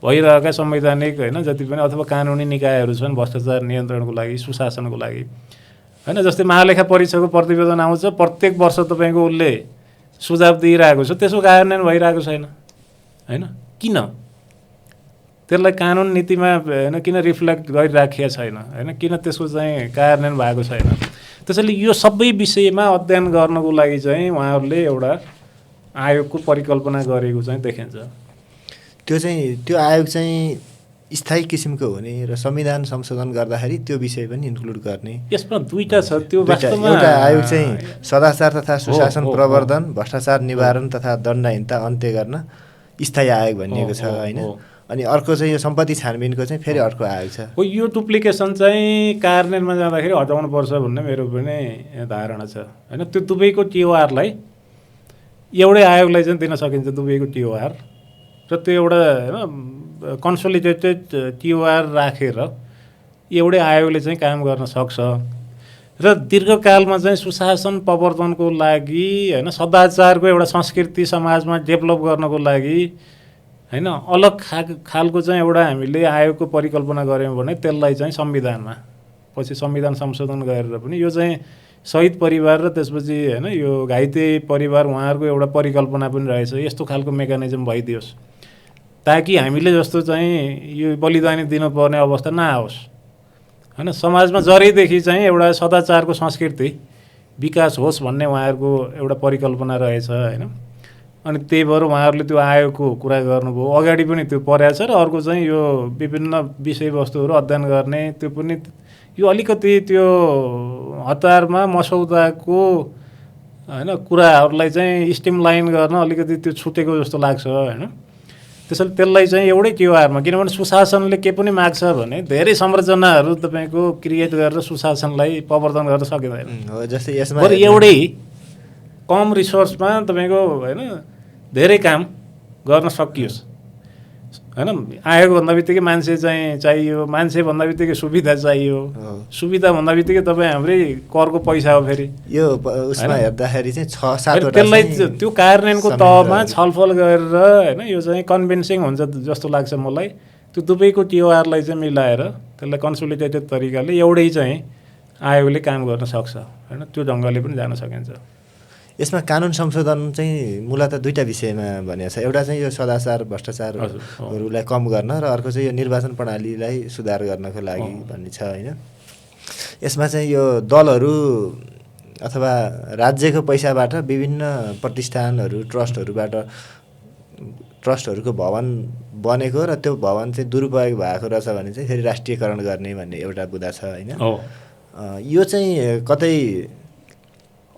भइरहेका संवैधानिक होइन जति पनि अथवा कानुनी निकायहरू छन् भ्रष्टाचार नियन्त्रणको लागि सुशासनको लागि होइन जस्तै महालेखा परीक्षाको प्रतिवेदन आउँछ प्रत्येक वर्ष तपाईँको उसले सुझाव दिइरहेको छ त्यसको कार्यान्वयन भइरहेको छैन होइन किन त्यसलाई कानुन नीतिमा होइन किन रिफ्लेक्ट गरिराखेको छैन होइन किन त्यसको चाहिँ कार्यान्वयन भएको छैन त्यसैले यो सबै विषयमा अध्ययन गर्नको लागि चाहिँ उहाँहरूले एउटा आयोगको परिकल्पना गरेको चाहिँ देखिन्छ त्यो आयोग चाहिँ स्थायी किसिमको हुने र संविधान संशोधन गर्दाखेरि त्यो विषय पनि इन्क्लुड गर्ने यसमा दुईटा छ त्यो वास्तवमा एउटा आयोग चाहिँ सदाचार तथा सुशासन प्रवर्धन भ्रष्टाचार निवारण तथा दण्डहीनता अन्त्य गर्न स्थायी आयोग भनिएको छ होइन अनि अर्को चाहिँ यो सम्पत्ति छानबिनको चाहिँ फेरि अर्को आयोग छ हो यो डुप्लिकेसन चाहिँ कार्यान्वयनमा जाँदाखेरि हटाउनुपर्छ भन्ने मेरो पनि धारणा छ होइन त्यो दुवैको टिओआरलाई एउटै आयोगलाई चाहिँ दिन सकिन्छ दुवैको टिओआर र त्यो एउटा होइन कन्सोलिडेटेड टिओआर राखेर एउटै आयोगले चाहिँ काम गर्न सक्छ र दीर्घकालमा चाहिँ सुशासन प्रवर्धनको लागि होइन सदाचारको एउटा संस्कृति समाजमा डेभलप गर्नको लागि होइन अलग खालको चाहिँ एउटा हामीले आयोगको परिकल्पना गऱ्यौँ भने त्यसलाई चाहिँ संविधानमा पछि संविधान संशोधन गरेर पनि यो चाहिँ शहीद परिवार र त्यसपछि होइन यो घाइते परिवार उहाँहरूको एउटा परिकल्पना पनि रहेछ यस्तो खालको मेकानिजम भइदियोस् ताकि हामीले जस्तो चाहिँ यो बलिदानी दिनुपर्ने अवस्था नआओस् होइन समाजमा जरैदेखि चाहिँ एउटा सदाचारको संस्कृति विकास होस् भन्ने उहाँहरूको एउटा परिकल्पना रहेछ होइन अनि त्यही भएर उहाँहरूले त्यो आयोगको कुरा गर्नुभयो अगाडि पनि त्यो परेको छ र अर्को चाहिँ यो विभिन्न विषयवस्तुहरू अध्ययन गर्ने त्यो पनि यो अलिकति त्यो हतारमा मसौदाको होइन कुराहरूलाई चाहिँ स्ट्रिमलाइन गर्न अलिकति त्यो छुटेको जस्तो लाग्छ होइन त्यसैले त्यसलाई चाहिँ एउटै TOR-मा, किनभने सुशासनले के पनि माग्छ भने धेरै संरचनाहरू तपाईँको क्रिएट गरेर सुशासनलाई प्रवर्धन गर्न सकिँदैन। हो, जस्तै यसमा बरु एउटै कम रिसोर्समा तपाईँको होइन धेरै काम गर्न सकियोस् होइन। आएको भन्दा बित्तिकै मान्छे चाहिँ चाहियो, मान्छे भन्दा बित्तिकै सुविधा चाहियो, सुविधा भन्दा बित्तिकै तपाईँ हाम्रै करको पैसा हो। फेरि यो उसमा हेर्दाखेरि चाहिँ 6-7 वटा त्यसलाई त्यो कार्यान्वयनको तहमा छलफल गरेर होइन यो चाहिँ कन्भिन्सिङ हुन्छ जस्तो लाग्छ मलाई। त्यो दुवैको TOR-लाई चाहिँ मिलाएर त्यसलाई कन्सोलिडेटेड तरिकाले एउटै चाहिँ आयोगले काम गर्न सक्छ होइन, त्यो ढङ्गले पनि जान सकिन्छ। यसमा कानुन संशोधन चाहिँ मूलतः दुईटा विषयमा भनिएको छ। एउटा चाहिँ यो सदाचार भ्रष्टाचारहरूलाई कम गर्न र अर्को चाहिँ यो निर्वाचन प्रणालीलाई सुधार गर्नको लागि भन्ने छ होइन। यसमा चाहिँ यो दलहरू अथवा राज्यको पैसाबाट विभिन्न प्रतिष्ठानहरू ट्रस्टहरूको भवन बनेको र त्यो भवन चाहिँ दुरुपयोग भएको रहेछ भने चाहिँ फेरि राष्ट्रियकरण गर्ने भन्ने एउटा बुदा छ होइन। यो चाहिँ कतै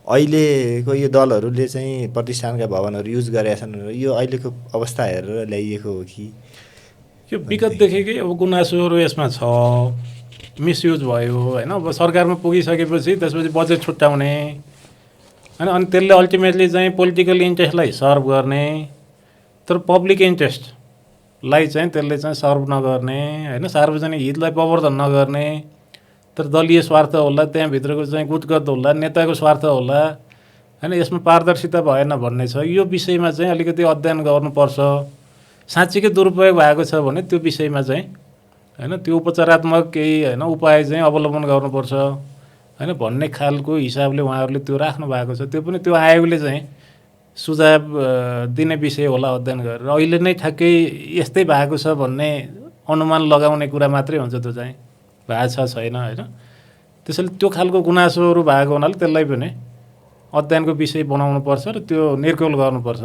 अहिलेको यो दलहरूले चाहिँ प्रतिष्ठानका भवनहरू युज गरेका छन्, यो अहिलेको अवस्था हेरेर ल्याइएको हो कि? यो विगतदेखिकै अब गुनासोहरू यसमा छ, मिसयुज भयो होइन। अब सरकारमा पुगिसकेपछि त्यसपछि बजेट छुट्याउने होइन, अनि त्यसले अल्टिमेटली चाहिँ पोलिटिकल इन्ट्रेस्टलाई सर्भ गर्ने, तर पब्लिक इन्ट्रेस्टलाई चाहिँ त्यसले चाहिँ सर्भ नगर्ने होइन, सार्वजनिक हितलाई प्रवर्धन नगर्ने, तर दलीय स्वार्थ होला, त्यहाँभित्रको चाहिँ गुटगत होला, नेताको स्वार्थ होला होइन। यसमा पारदर्शिता भएन भन्ने छ। यो विषयमा चाहिँ अलिकति अध्ययन गर्नुपर्छ। साँच्चीकै दुरुपयोग भएको छ भने त्यो विषयमा चाहिँ होइन त्यो उपचारात्मक केही होइन उपाय चाहिँ अवलम्बन गर्नुपर्छ होइन भन्ने खालको हिसाबले उहाँहरूले त्यो राख्नु भएको छ। त्यो पनि त्यो आयोगले चाहिँ सुझाव दिने विषय होला अध्ययन गरेर। अहिले नै ठ्याक्कै यस्तै भएको छ भन्ने अनुमान लगाउने कुरा मात्रै हुन्छ, त्यो चाहिँ भएको छ छैन होइन। त्यसैले त्यो खालको गुनासोहरू भएको हुनाले त्यसलाई पनि अध्ययनको विषय बनाउनुपर्छ र त्यो निर्कुल गर्नुपर्छ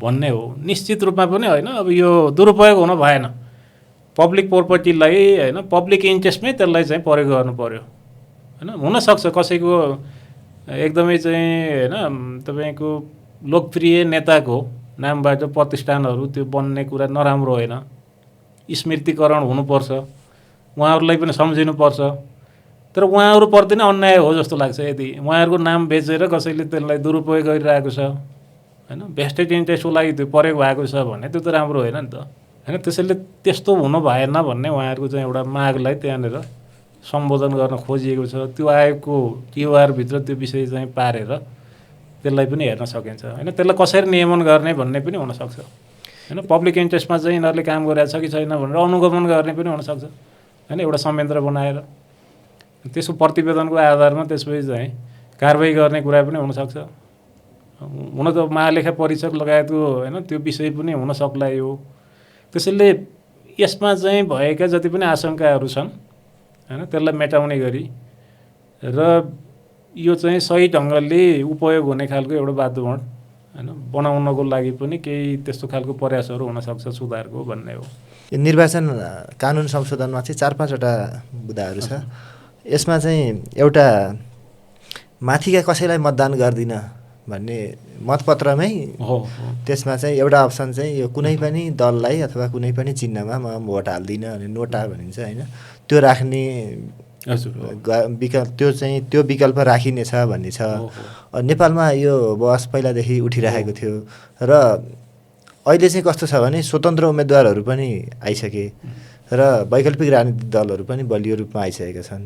भन्ने हो। निश्चित रूपमा पनि होइन, अब यो दुरुपयोग हुन भएन। पब्लिक प्रोपर्टीलाई होइन पब्लिक इन्ट्रेस्टमै त्यसलाई चाहिँ प्रयोग गर्नु पर्यो होइन। हुनसक्छ कसैको एकदमै चाहिँ होइन तपाईँको लोकप्रिय नेताको नामबाट प्रतिष्ठानहरू त्यो बन्ने कुरा नराम्रो होइन, स्मृतिकरण हुनुपर्छ, उहाँहरूलाई पनि सम्झिनुपर्छ। तर उहाँहरूप्रति नै अन्याय हो जस्तो लाग्छ यदि उहाँहरूको नाम बेचेर कसैले त्यसलाई दुरुपयोग गरिरहेको छ होइन, भेस्टेड इन्ट्रेस्टको लागि त्यो प्रयोग भएको छ भने त्यो त राम्रो होइन नि त होइन। त्यसैले त्यस्तो हुनु भएन भन्ने उहाँहरूको चाहिँ एउटा मागलाई त्यहाँनिर सम्बोधन गर्न खोजिएको छ। त्यो आयोगको TOR-भित्र त्यो विषय चाहिँ पारेर त्यसलाई पनि हेर्न सकिन्छ होइन। त्यसलाई कसरी नियमन गर्ने भन्ने पनि हुनसक्छ होइन। पब्लिक इन्ट्रेस्टमा चाहिँ यिनीहरूले काम गरिरहेको छ कि छैन भनेर अनुगमन गर्ने पनि हुनसक्छ होइन, एउटा संयन्त्र बनाएर त्यसको प्रतिवेदनको आधारमा त्यसपछि चाहिँ कारबाही गर्ने कुरा पनि हुनसक्छ। हुन त महालेखा परीक्षक लगायतको होइन त्यो विषय पनि हुन सक्ला यो। त्यसैले यसमा चाहिँ भएका जति पनि आशंकाहरू छन् होइन त्यसलाई मेटाउने गरी र यो चाहिँ सही ढङ्गले उपयोग हुने खालको एउटा वातावरण होइन बनाउनको लागि पनि केही त्यस्तो खालको प्रयासहरू हुनसक्छ सुधारको भन्ने हो। यो निर्वाचन कानुन संशोधनमा चाहिँ 4-5 वटा बुदाहरू छ। यसमा चाहिँ एउटा माथिका कसैलाई मतदान गर्दिन भन्ने मतपत्रमै हो। त्यसमा चाहिँ एउटा अप्सन चाहिँ यो कुनै पनि दललाई अथवा कुनै पनि चिन्हमा म भोट हाल्दिनँ भने नोटा भनिन्छ होइन, त्यो राख्ने विकल्प त्यो विकल्प राखिनेछ भन्ने छ। नेपालमा यो बहस पहिलादेखि उठिरहेको थियो र अहिले चाहिँ कस्तो छ भने स्वतन्त्र उम्मेदवारहरू पनि आइसके र वैकल्पिक राजनीतिक दलहरू पनि बलियो रूपमा आइसकेका छन्।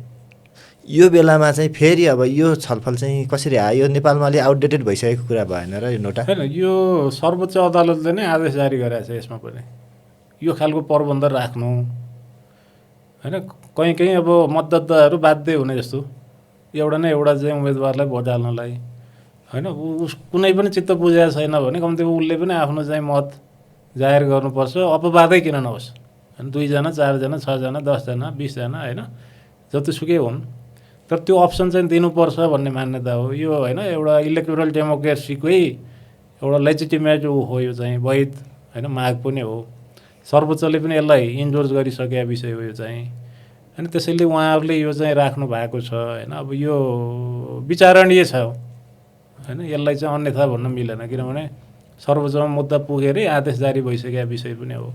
यो बेलामा चाहिँ फेरि अब यो छलफल चाहिँ कसरी आयो? यो नेपालमा अलि आउटडेटेड भइसकेको कुरा भएन र यो नोटा? होइन, यो सर्वोच्च अदालतले नै आदेश जारी गरेको छ यसमा पनि यो खालको प्रबन्ध राख्नु होइन। कहीँ कहीँ अब मतदाताहरू बाध्य हुने जस्तो एउटा न एउटा चाहिँ उम्मेदवारलाई भोट हाल्नलाई होइन, उस कुनै पनि चित्त बुझेको छैन भने कम्तीमा उसले पनि आफ्नो चाहिँ मत जाहेर गर्नुपर्छ, अपवादै किन नहोस् होइन। 2 जना 4 जना 6 जना 10 जना 20 जना होइन जतिसुकै हुन्, तर त्यो अप्सन चाहिँ दिनुपर्छ भन्ने मान्यता हो यो होइन। एउटा इलेक्टोरल डेमोक्रेसीकै एउटा लेजिटिमेट हो यो चाहिँ, वैध होइन माग पनि हो। सर्वोच्चले पनि यसलाई इन्डोर्स गरिसकेका विषय हो यो चाहिँ होइन। त्यसैले उहाँहरूले यो चाहिँ राख्नु भएको छ होइन। अब यो विचारणीय छ होइन, यसलाई चाहिँ अन्यथा भन्न मिलेन, किनभने सर्वोच्चमा मुद्दा पुगेरै आदेश जारी भइसकेको विषय पनि हो।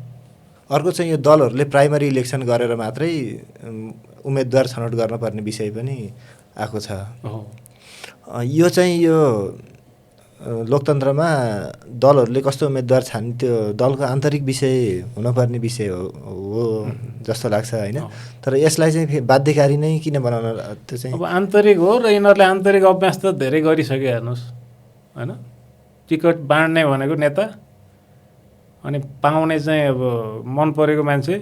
अर्को चाहिँ यो दलहरूले प्राइमरी इलेक्सन गरेर मात्रै उम्मेदवार छनौट गर्नुपर्ने विषय पनि आएको छ। यो चाहिँ यो लोकतन्त्रमा दलहरूले कस्तो उम्मेदवार छान्ने त्यो दलको आन्तरिक विषय हुनुपर्ने विषय हो जस्तो लाग्छ होइन। तर यसलाई चाहिँ बाध्यकारी नै किन बनाउन, त्यो चाहिँ अब आन्तरिक हो र यिनीहरूले आन्तरिक अभ्यास त धेरै गरिसके हेर्नुहोस् होइन। टिकट बाँड्ने भनेको नेता, अनि पाउने चाहिँ अब मन परेको मान्छे,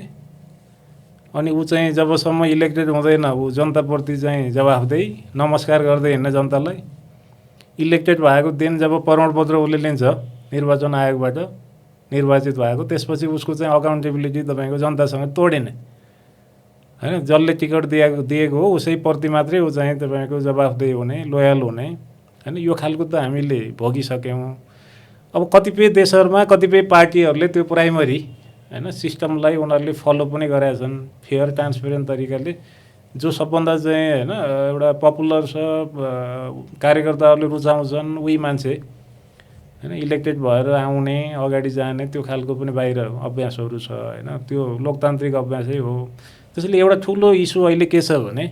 अनि ऊ चाहिँ जबसम्म इलेक्टेड हुँदैन ऊ जनताप्रति चाहिँ जवाफदेही नमस्कार गर्दै हिँड्ने जनतालाई। इलेक्टेड भएको दिन जब प्रमाणपत्र उसले लिन्छ निर्वाचन आयोगबाट निर्वाचित भएको, त्यसपछि उसको चाहिँ अकाउन्टेबिलिटी तपाईँको जनतासँग तोडिने होइन। जसले टिकट दिएको हो उसैप्रति मात्रै ऊ चाहिँ तपाईँको जवाफदेही हुने, लोयल हुने होइन। यो खालको त हामीले भोगिसक्यौँ। अब कतिपय देशहरूमा कतिपय पार्टीहरूले त्यो प्राइमरी होइन सिस्टमलाई उनीहरूले फलो पनि गरेका छन् फेयर ट्रान्सपेरेन्ट तरिकाले। जो सबभन्दा चाहिँ होइन एउटा पपुलर छ, कार्यकर्ताहरूले रुचाउँछन् उही मान्छे होइन इलेक्टेड भएर आउने, अगाडि जाने, त्यो खालको पनि बाहिर अभ्यासहरू छ होइन। त्यो लोकतान्त्रिक अभ्यासै हो। त्यसैले एउटा ठुलो इस्यु अहिले के छ भने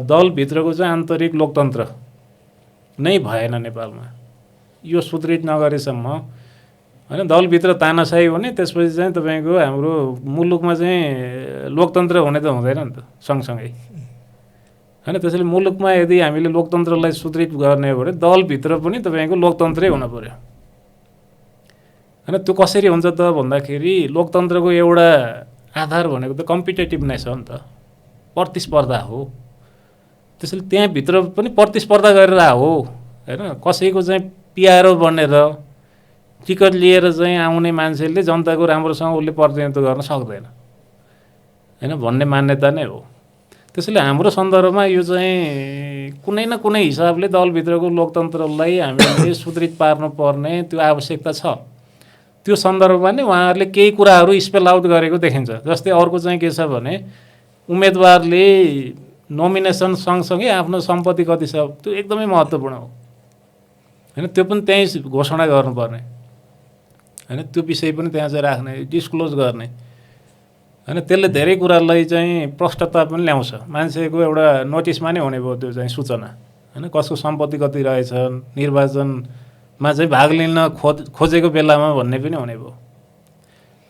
दलभित्रको चाहिँ आन्तरिक लोकतन्त्र नै भएन नेपालमा। यो सुदृढ नगरेसम्म होइन दलभित्र तानाशाही हुने, त्यसपछि चाहिँ तपाईँको हाम्रो मुलुकमा चाहिँ लोकतन्त्र हुने त हुँदैन नि त सँगसँगै होइन। त्यसैले मुलुकमा यदि हामीले लोकतन्त्रलाई सुदृढ गर्ने हो भने दलभित्र पनि तपाईँको लोकतन्त्रै हुन पर्यो होइन। त्यो कसरी हुन्छ त भन्दाखेरि लोकतन्त्रको एउटा आधार भनेको त कम्पिटेटिभनेस हो नि त, प्रतिस्पर्धा हो। त्यसैले त्यहाँभित्र पनि प्रतिस्पर्धा गरेर हो होइन। कसैको चाहिँ पिआरओ बनेर टिकट लिएर चाहिँ आउने मान्छेले जनताको राम्रोसँग उसले प्रतिनिधित्व गर्न सक्दैन होइन भन्ने मान्यता नै हो। त्यसैले हाम्रो सन्दर्भमा यो चाहिँ कुनै न कुनै हिसाबले दलभित्रको लोकतन्त्रलाई हामीले सुदृढ पार्नुपर्ने त्यो आवश्यकता छ। त्यो सन्दर्भमा नै उहाँहरूले केही कुराहरू स्पेल आउट गरेको देखिन्छ। जस्तै अर्को चाहिँ के छ भने उम्मेदवारले नोमिनेसन सँगसँगै आफ्नो सम्पत्ति कति छ त्यो एकदमै महत्त्वपूर्ण हो होइन। त्यो पनि त्यहीँ घोषणा गर्नुपर्ने होइन। त्यो विषय पनि त्यहाँ चाहिँ राख्ने, डिस्क्लोज गर्ने होइन। त्यसले धेरै कुरालाई चाहिँ प्रष्टता पनि ल्याउँछ। मान्छेको एउटा नोटिसमा नै हुने भयो त्यो चाहिँ सूचना होइन। कसको सम्पत्ति कति रहेछ, निर्वाचनमा चाहिँ भाग लिन खोजेको बेलामा भन्ने पनि हुने भयो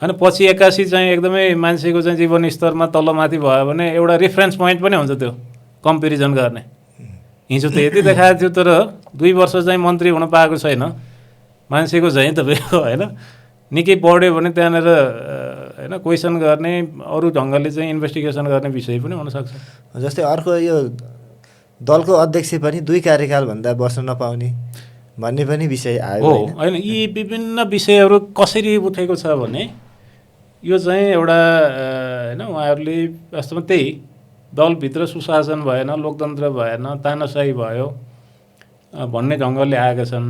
होइन। पछि एक्कासी चाहिँ एकदमै मान्छेको चाहिँ जीवनस्तरमा तलमाथि भयो भने एउटा रेफरेन्स पोइन्ट पनि हुन्छ त्यो कम्पेरिजन गर्ने। हिजो त यति देखाएको थियो तर 2 वर्ष चाहिँ मन्त्री हुन पाएको छैन मान्छेको चाहिँ तपाईँको होइन। निकै बढ्यो भने त्यहाँनिर होइन क्वेसन गर्ने, अरू ढङ्गले चाहिँ इन्भेस्टिगेसन गर्ने विषय पनि हुनसक्छ। जस्तै अर्को यो दलको अध्यक्ष पनि 2 कार्यकालभन्दा बस्न नपाउने भन्ने पनि विषय आयो हो होइन। यी विभिन्न विषयहरू कसरी उठेको छ भने यो चाहिँ एउटा होइन उहाँहरूले वास्तवमा त्यही दलभित्र सुशासन भएन, लोकतन्त्र भएन, तानाशाही भयो भन्ने ढङ्गले आएका छन्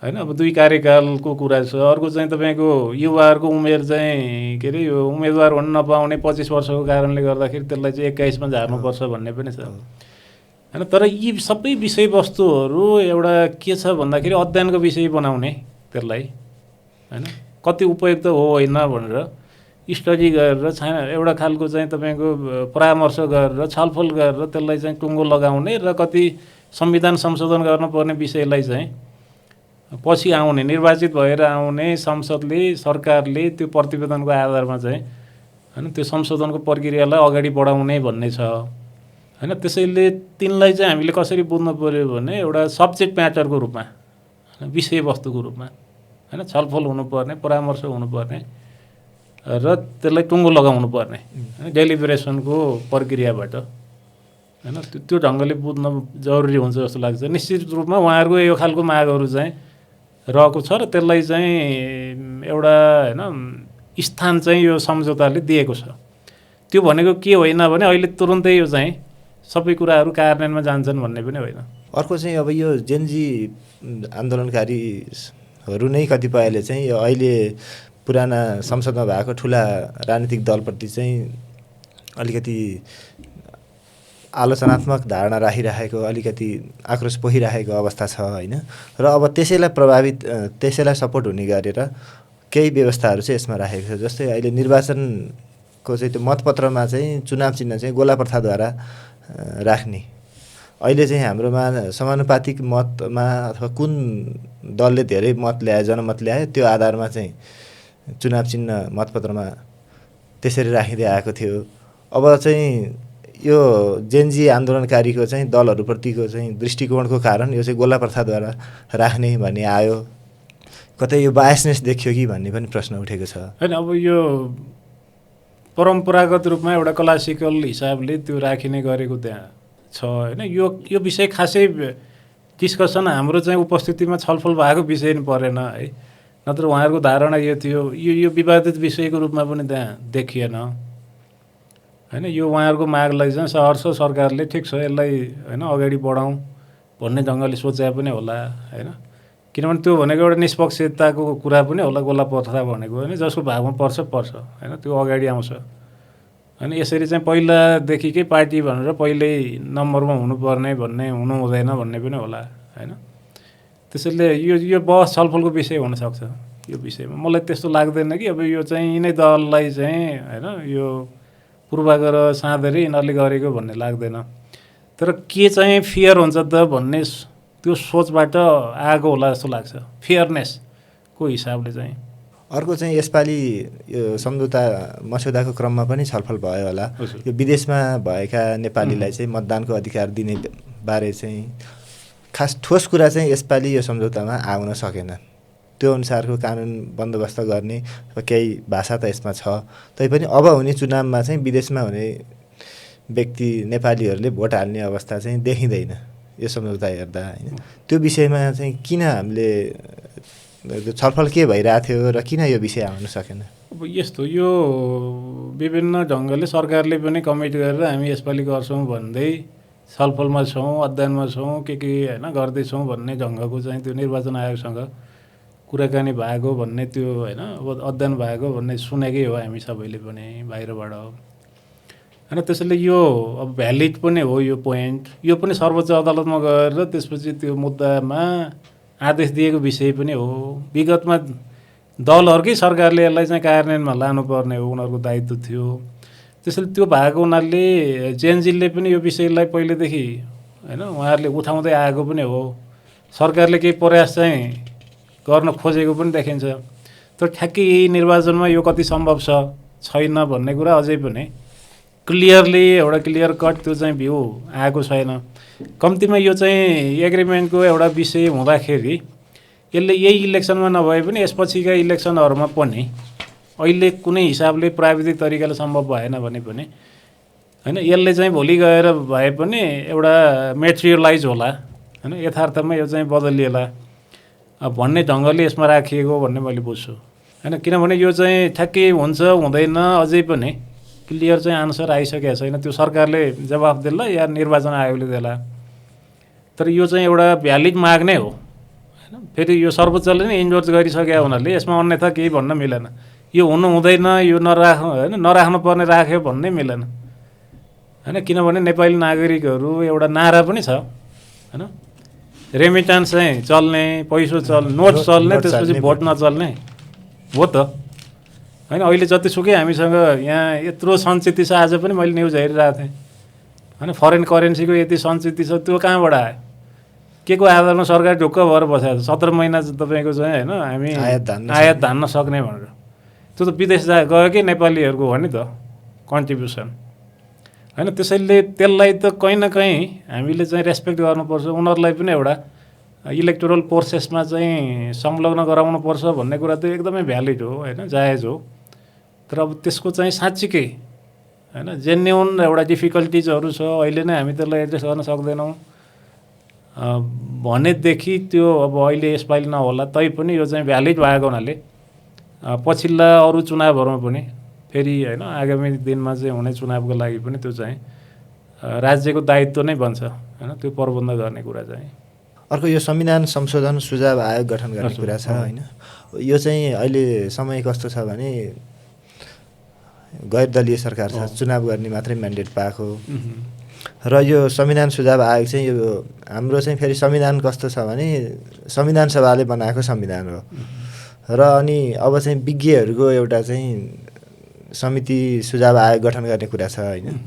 होइन। अब 2 कार्यकालको कुरा छ। अर्को चाहिँ तपाईँको युवाहरूको उमेर चाहिँ के अरे यो उम्मेदवार हुन नपाउने 25 वर्षको कारणले गर्दाखेरि त्यसलाई चाहिँ 21 मा झार्नुपर्छ भन्ने पनि छ होइन। तर यी सबै विषयवस्तुहरू एउटा के छ भन्दाखेरि अध्ययनको विषय बनाउने त्यसलाई होइन। कति उपयुक्त हो होइन भनेर स्टडी गरेर एउटा खालको चाहिँ तपाईँको परामर्श गरेर छलफल गरेर त्यसलाई चाहिँ टुङ्गो लगाउने र कति संविधान संशोधन गर्नुपर्ने विषयलाई चाहिँ पछि आउने निर्वाचित भएर आउने संसदले सरकारले त्यो प्रतिवेदनको आधारमा चाहिँ होइन त्यो संशोधनको प्रक्रियालाई अगाडि बढाउने भन्ने छ होइन। त्यसैले तिनलाई चाहिँ हामीले कसरी बुझ्नु पर्यो भने एउटा सब्जेक्ट म्याटरको रूपमा विषयवस्तुको रूपमा होइन छलफल हुनुपर्ने, परामर्श हुनुपर्ने र त्यसलाई टुङ्गो लगाउनु पर्ने डेलिबरेसनको प्रक्रियाबाट होइन। त्यो ढङ्गले बुझ्न जरुरी हुन्छ जस्तो लाग्छ। निश्चित रूपमा उहाँहरूको यो खालको मागहरू चाहिँ रहेको छ र त्यसलाई चाहिँ एउटा होइन स्थान चाहिँ यो सम्झौताले दिएको छ। त्यो भनेको के होइन भने अहिले तुरुन्तै यो चाहिँ सबै कुराहरू कार्यान्वयनमा जान्छन् भन्ने पनि होइन। अर्को चाहिँ अब यो जेनजी आन्दोलनकारीहरू नै कतिपयले चाहिँ यो अहिले पुराना संसदमा भएको ठुला राजनीतिक दलप्रति चाहिँ अलिकति आलोचनात्मक धारणा राखिराखेको अलिकति आक्रोश पोखिराखेको अवस्था छ होइन र अब त्यसैलाई सपोर्ट हुने गरेर केही व्यवस्थाहरू चाहिँ यसमा राखेको छ। जस्तै अहिले निर्वाचनको चाहिँ त्यो मतपत्रमा चाहिँ चुनाव चिन्ह चाहिँ गोलाप्रथाद्वारा राख्ने, अहिले चाहिँ हाम्रोमा समानुपातिक मतमा अथवा कुन दलले धेरै मत ल्यायो जनमत ल्यायो त्यो आधारमा चाहिँ चुनाव चिन्ह मतपत्रमा त्यसरी राखिँदै आएको थियो। अब चाहिँ यो जेनजी आन्दोलनकारीको चाहिँ दलहरूप्रतिको चाहिँ दृष्टिकोणको कारण यो चाहिँ गोलाप्रथाद्वारा राख्ने भन्ने आयो, कतै यो बायसनेस देखियो कि भन्ने पनि प्रश्न उठेको छ होइन। अब यो परम्परागत रूपमा एउटा क्लासिकल हिसाबले त्यो राखिने गरेको त्यहाँ छ होइन। यो विषय खासै डिस्कसन हाम्रो चाहिँ उपस्थितिमा छलफल भएको विषय नि परेन है, नत्र उहाँहरूको धारणा यो थियो यो विवादित विषयको रूपमा पनि त्यहाँ देखिएन होइन। यो उहाँहरूको मागलाई चाहिँ सहर्ष सरकारले ठिक छ यसलाई होइन अगाडि बढाउँ भन्ने ढङ्गले सोचे पनि होला होइन, किनभने त्यो भनेको एउटा निष्पक्षताको कुरा पनि होला। गोलाप्रथा भनेको होइन जसको भागमा पर्छ होइन त्यो अगाडि आउँछ होइन। यसरी चाहिँ पहिलादेखिकै पार्टी भनेर पहिल्यै नम्बरमा हुनुपर्ने भन्ने हुनु हुँदैन भन्ने पनि होला होइन। त्यसैले यो बहस छलफलको विषय हुनसक्छ यो विषयमा। मलाई त्यस्तो लाग्दैन कि अब यो चाहिँ यिनै दललाई चाहिँ होइन यो पूर्वाग्रह साँधेर यिनीहरूले गरेको भन्ने लाग्दैन। तर के चाहिँ फियर हुन्छ त भन्ने त्यो सोचबाट आएको होला जस्तो लाग्छ, फेयरनेसको हिसाबले चाहिँ। अर्को चाहिँ यसपालि यो सम्झौता मस्यौदाको क्रममा पनि छलफल भयो होला, यो विदेशमा भएका नेपालीलाई चाहिँ मतदानको अधिकार दिने बारे चाहिँ खास ठोस कुरा चाहिँ यसपालि यो सम्झौतामा आउन सकेन। त्यो अनुसारको कानुन बन्दोबस्त गर्ने केही भाषा त यसमा छ, तैपनि अब हुने चुनावमा चाहिँ विदेशमा हुने व्यक्ति नेपालीहरूले भोट हाल्ने अवस्था चाहिँ देखिँदैन यो सम्झौता हेर्दा होइन। त्यो विषयमा चाहिँ किन हामीले छलफल के भइरहेको थियो र किन यो विषय आउन सकेन? अब यस्तो यो विभिन्न ढङ्गले सरकारले पनि कमिट गरेर हामी यसपालि गर्छौँ भन्दै छलफलमा छौँ, अध्ययनमा छौँ, के होइन गर्दैछौँ भन्ने ढङ्गको चाहिँ त्यो निर्वाचन आयोगसँग कुराकानी भएको भन्ने त्यो होइन अब अध्ययन भएको भन्ने सुनेकै हो हामी सबैले पनि बाहिरबाट होइन। त्यसैले यो अब भ्यालिड पनि हो यो पोइन्ट, यो पनि सर्वोच्च अदालतमा गएर त्यसपछि त्यो मुद्दामा आदेश दिएको विषय पनि हो। विगतमा दलहरूकै सरकारले यसलाई चाहिँ कार्यान्वयनमा लानुपर्ने हो, उनीहरूको दायित्व थियो। त्यसैले त्यो भएको हुनाले जेएनजीले पनि यो विषयलाई पहिलेदेखि होइन उहाँहरूले उठाउँदै आएको पनि हो। सरकारले केही प्रयास चाहिँ गर्न खोजेको पनि देखिन्छ, तर ठ्याक्कै यही निर्वाचनमा यो कति सम्भव छैन भन्ने कुरा अझै पनि क्लियरली एउटा क्लियर कट त्यो चाहिँ भ्यू आएको छैन। कम्तीमा यो चाहिँ एग्रिमेन्टको एउटा विषय हुँदाखेरि यसले यही इलेक्सनमा नभए पनि यसपछिका इलेक्सनहरूमा पनि अहिले कुनै हिसाबले प्राविधिक तरिकाले सम्भव भएन भने पनि होइन यसले चाहिँ भोलि गएर भए पनि एउटा मेटेरियलाइज होला होइन, यथार्थमा यो चाहिँ बदलिएला भन्ने ढङ्गले यसमा राखिएको भन्ने मैले बुझ्छु होइन। किनभने यो चाहिँ ठ्याक्कै हुन्छ हुँदैन अझै पनि क्लियर चाहिँ आन्सर आइसकेको छैन, त्यो सरकारले जवाफ देला या निर्वाचन आयोगले देला। तर यो चाहिँ एउटा भ्यालिड माग नै हो होइन। फेरि यो सर्वोच्चले नै इन्डोर्स गरिसकेको हुनाले यसमा अन्यथा केही भन्न मिलेन। यो हुनु हुँदैन, यो नराख्नु होइन नराख्नु पर्ने राख्यो भन्नै मिलेन होइन। किनभने नेपाली नागरिकहरू एउटा नारा पनि छ होइन, रेमिटान्स चाहिँ चल्ने, पैसो चल्ने, नोट चल्ने, त्यसपछि भोट नचल्ने हो त होइन। अहिले जतिसुकै हामीसँग यहाँ यत्रो सञ्चित छ, आज पनि मैले न्युज हेरिरहेको थिएँ होइन, फरेन करेन्सीको यति सञ्चित छ, त्यो कहाँबाट आयो, के को आधारमा सरकार ढुक्क भएर बसेको छ 17 महिना तपाईँको चाहिँ होइन हामी आयात धान्न सक्ने भनेर। त्यो त विदेश गयो कि नेपालीहरूको हो नि त कन्ट्रिब्युसन होइन। त्यसैले त्यसलाई त कहीँ न कहीँ हामीले चाहिँ रेस्पेक्ट गर्नुपर्छ, उनीहरूलाई पनि एउटा इलेक्टोरल प्रोसेसमा चाहिँ संलग्न गराउनुपर्छ भन्ने कुरा त एकदमै भ्यालिड हो होइन, जायज हो। तर अब त्यसको चाहिँ साँच्चीकै होइन जेन्युन एउटा डिफिकल्टिजहरू छ, अहिले नै हामी त्यसलाई एड्रेस गर्न सक्दैनौँ भनेदेखि त्यो अब अहिले यसपालि नहोला। तैपनि यो चाहिँ भ्यालिड भएको हुनाले पछिल्ला अरू चुनावहरूमा पनि फेरि होइन आगामी दिनमा चाहिँ हुने चुनावको लागि पनि त्यो चाहिँ राज्यको दायित्व नै बन्छ होइन, त्यो प्रबन्ध गर्ने कुरा चाहिँ। अर्को यो संविधान संशोधन सुझाव आयोग गठन गर्ने कुरा छ होइन, यो चाहिँ अहिले समय कस्तो छ भने गैर दलीय सरकार छ, चुनाव गर्ने मात्रै म्यान्डेट पाएको र यो संविधान सुझाव आयोग चाहिँ यो हाम्रो चाहिँ फेरि संविधान कस्तो छ भने संविधान सभाले बनाएको संविधान हो र अनि अब चाहिँ विज्ञहरूको एउटा चाहिँ समिति सुझाव आयोग गठन गर्ने कुरा छ होइन।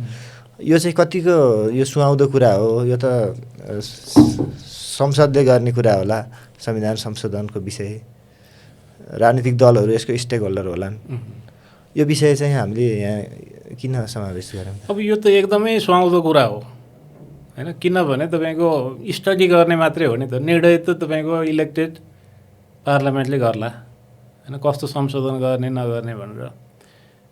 यो चाहिँ कतिको यो सुहाउँदो कुरा हो, यो त संसदले गर्ने कुरा होला, संविधान संशोधनको विषय, राजनीतिक दलहरू यसको स्टेक होल्डर होलान्। यो विषय चाहिँ हामीले यहाँ किन समावेश गरौँ? अब यो त एकदमै सुहाउँदो कुरा हो होइन, किनभने तपाईँको स्टडी गर्ने मात्रै हो नि त, निर्णय त तपाईँको इलेक्टेड पार्लियामेन्टले गर्ला होइन, कस्तो संशोधन गर्ने नगर्ने भनेर।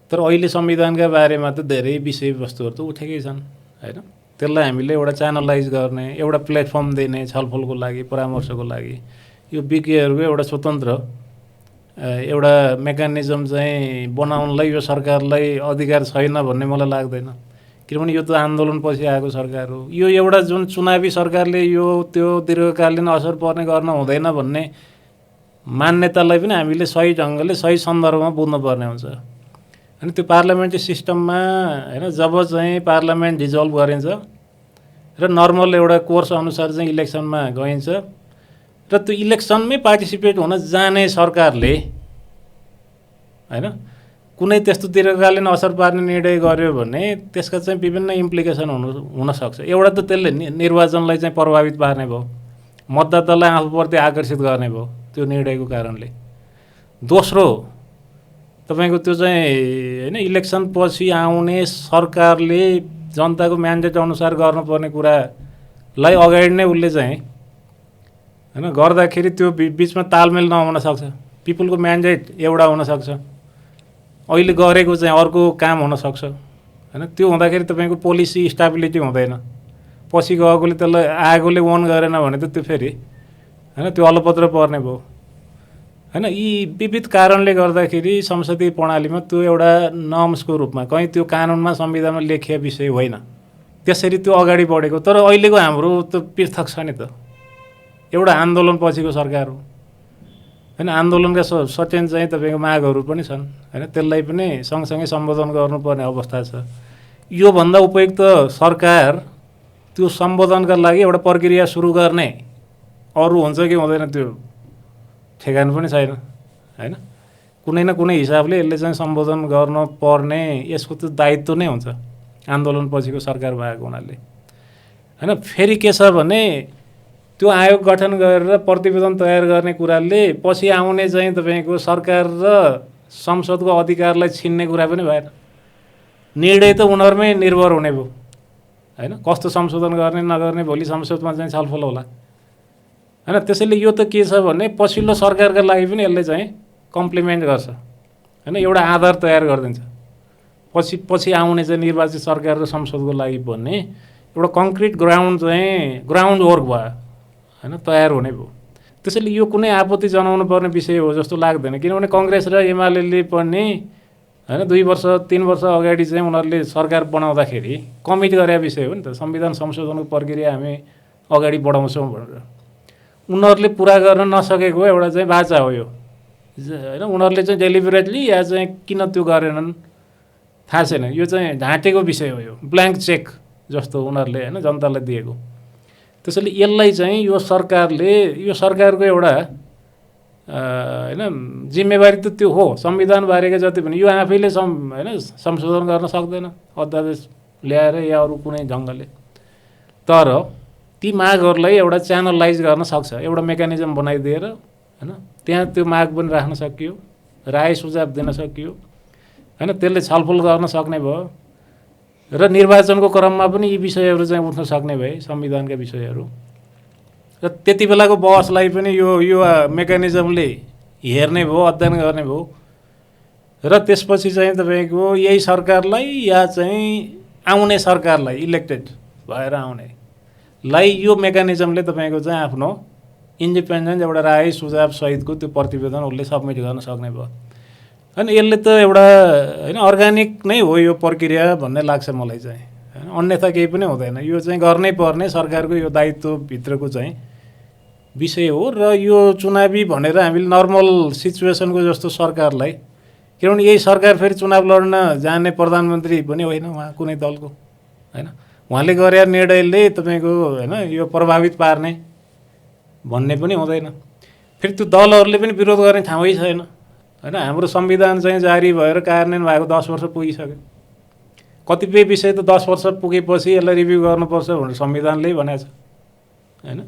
तर अहिले संविधानका बारेमा त धेरै विषयवस्तुहरू त उठेकै छन् होइन, त्यसलाई हामीले एउटा च्यानलाइज गर्ने, एउटा प्लेटफर्म दिने छलफलको लागि, परामर्शको लागि यो विज्ञहरूको एउटा स्वतन्त्र एउटा मेकानिजम चाहिँ बनाउनलाई यो सरकारलाई अधिकार छैन भन्ने मलाई लाग्दैन। किनभने यो त आन्दोलनपछि आएको सरकार हो। यो एउटा जुन चुनावी सरकारले यो त्यो दीर्घकालीन असर पर्ने गर्न हुँदैन भन्ने मान्यतालाई पनि हामीले सही ढङ्गले सही सन्दर्भमा बुझ्नुपर्ने हुन्छ। अनि त्यो पार्लियामेन्ट्री सिस्टममा होइन, जब चाहिँ पार्लियामेन्ट डिजल्भ गरिन्छ र नर्मल एउटा कोर्स अनुसार चाहिँ इलेक्सनमा गइन्छ र त्यो इलेक्सनमै पार्टिसिपेट हुन जाने सरकारले होइन कुनै त्यस्तो दीर्घकालीन असर पार्ने निर्णय गर्यो भने त्यसका चाहिँ विभिन्न इम्प्लिकेसन हुनसक्छ। एउटा त त्यसले निर्वाचनलाई चाहिँ प्रभावित पार्ने भयो, मतदातालाई आफूप्रति आकर्षित गर्ने भयो त्यो निर्णयको कारणले। दोस्रो तपाईँको त्यो चाहिँ होइन इलेक्सन पछि आउने सरकारले जनताको म्यान्डेट अनुसार गर्नुपर्ने कुरालाई अगाडि नै उसले चाहिँ होइन गर्दाखेरि त्यो बिचमा तालमेल नहुन सक्छ। पिपुलको म्यान्डेट एउटा हुनसक्छ, अहिले गरेको चाहिँ अर्को काम हुनसक्छ होइन। त्यो हुँदाखेरि तपाईँको पोलिसी स्टेबिलिटी हुँदैन। पछि गएकोले त्यसलाई आएकोले ओन गरेन भने त त्यो फेरि होइन त्यो अलपत्र पर्ने भयो होइन। यी विविध कारणले गर्दाखेरि संसदीय प्रणालीमा त्यो एउटा नर्म्सको रूपमा कहीँ त्यो कानुनमा संविधानमा लेखिया विषय होइन, त्यसरी त्यो अगाडि बढेको। तर अहिलेको हाम्रो त पृथक छ नि त, एउटा आन्दोलन पछिको सरकार हो होइन। आन्दोलनका सचेन चाहिँ तपाईँको मागहरू पनि छन् होइन, त्यसलाई पनि सँगसँगै सम्बोधन गर्नुपर्ने अवस्था छ। योभन्दा उपयुक्त सरकार त्यो सम्बोधनका लागि एउटा प्रक्रिया सुरु गर्ने अरू हुन्छ कि हुँदैन त्यो ठेगान पनि छैन होइन। कुनै न कुनै हिसाबले यसले चाहिँ सम्बोधन गर्नुपर्ने यसको त दायित्व नै हुन्छ आन्दोलन पछिको सरकार भएको हुनाले होइन। फेरि के छ भने त्यो आयोग गठन गरेर प्रतिवेदन तयार गर्ने कुराले पछि आउने चाहिँ तपाईँको सरकार र संसदको अधिकारलाई छिन्ने कुरा पनि भएन। निर्णय त उनीहरूमै निर्भर हुने भयो होइन, कस्तो संशोधन गर्ने नगर्ने भोलि संसदमा चाहिँ छलफल होला होइन। त्यसैले यो त के छ भने पछिल्लो सरकारका लागि पनि यसले चाहिँ कम्प्लिमेन्ट गर्छ होइन, एउटा आधार तयार गरिदिन्छ पछि आउने चाहिँ निर्वाचित सरकार र संसदको लागि भन्ने एउटा कङ्क्रिट ग्राउन्ड चाहिँ ग्राउन्ड वर्क भयो होइन, तयार हुने भयो। त्यसैले यो कुनै आपत्ति जनाउनु पर्ने विषय हो जस्तो लाग्दैन, किनभने कङ्ग्रेस र एमाले पनि होइन 2 वर्ष 3 वर्ष अगाडि चाहिँ उनीहरूले सरकार बनाउँदाखेरि कमिट गरे विषय हो नि त, संविधान संशोधनको प्रक्रिया हामी अगाडि बढाउँछौँ भनेर। उनीहरूले पुरा गर्न नसकेको एउटा चाहिँ बाचा हो यो होइन। उनीहरूले चाहिँ डेलिबरेटली या चाहिँ किन त्यो गरेनन् थाहा छैन, यो चाहिँ ढाँटेको विषय हो, यो ब्ल्याङ्क चेक जस्तो उनीहरूले होइन जनतालाई दिएको। त्यसैले यसलाई चाहिँ यो सरकारको एउटा होइन जिम्मेवारी त त्यो हो संविधान बारेको जति पनि यो आफैले होइन संशोधन गर्न सक्दैन अध्यादेश ल्याएर या अरू कुनै ढङ्गले। तर ती मागहरूलाई एउटा च्यानलाइज गर्न सक्छ, एउटा मेकानिजम बनाइदिएर होइन त्यहाँ त्यो माग पनि राख्न सकियो, राय सुझाव दिन सकियो होइन, त्यसले छलफल गर्न सक्ने भयो र निर्वाचनको क्रममा पनि यी विषयहरू चाहिँ उठ्न सक्ने भए संविधानका विषयहरू। र त्यति बेलाको बहसलाई पनि यो मेकानिजमले हेर्ने भयो, अध्ययन गर्ने भयो र त्यसपछि चाहिँ तपाईँको यही सरकारलाई या चाहिँ आउने सरकारलाई इलेक्टेड भएर आउनेलाई यो मेकानिजमले तपाईँको चाहिँ आफ्नो इन्डिपेन्डेन्ट एउटा राय सुझाव सहितको त्यो प्रतिवेदन उसले सब्मिट गर्न सक्ने भयो होइन। यसले त एउटा होइन अर्ग्यानिक नै हो यो प्रक्रिया भन्ने लाग्छ मलाई चाहिँ होइन, अन्यथा केही पनि हुँदैन। यो चाहिँ गर्नै पर्ने सरकारको यो दायित्वभित्रको चाहिँ विषय हो। र यो चुनावी भनेर हामीले नर्मल सिचुएसनको जस्तो सरकारलाई, किनभने यही सरकार फेरि चुनाव लड्न जाने प्रधानमन्त्री पनि होइन उहाँ कुनै दलको होइन, उहाँले गरे निर्णयले तपाईँको होइन यो प्रभावित पार्ने भन्ने पनि हुँदैन। फेरि त्यो दलहरूले पनि विरोध गर्ने ठाउँै छैन होइन। हाम्रो संविधान चाहिँ जारी भएर कार्यान्वयन भएको 10 वर्ष पुगिसक्यो। कतिपय विषय त 10 वर्ष पुगेपछि यसलाई रिभ्यू गर्नुपर्छ भनेर संविधानले भनेको छ होइन।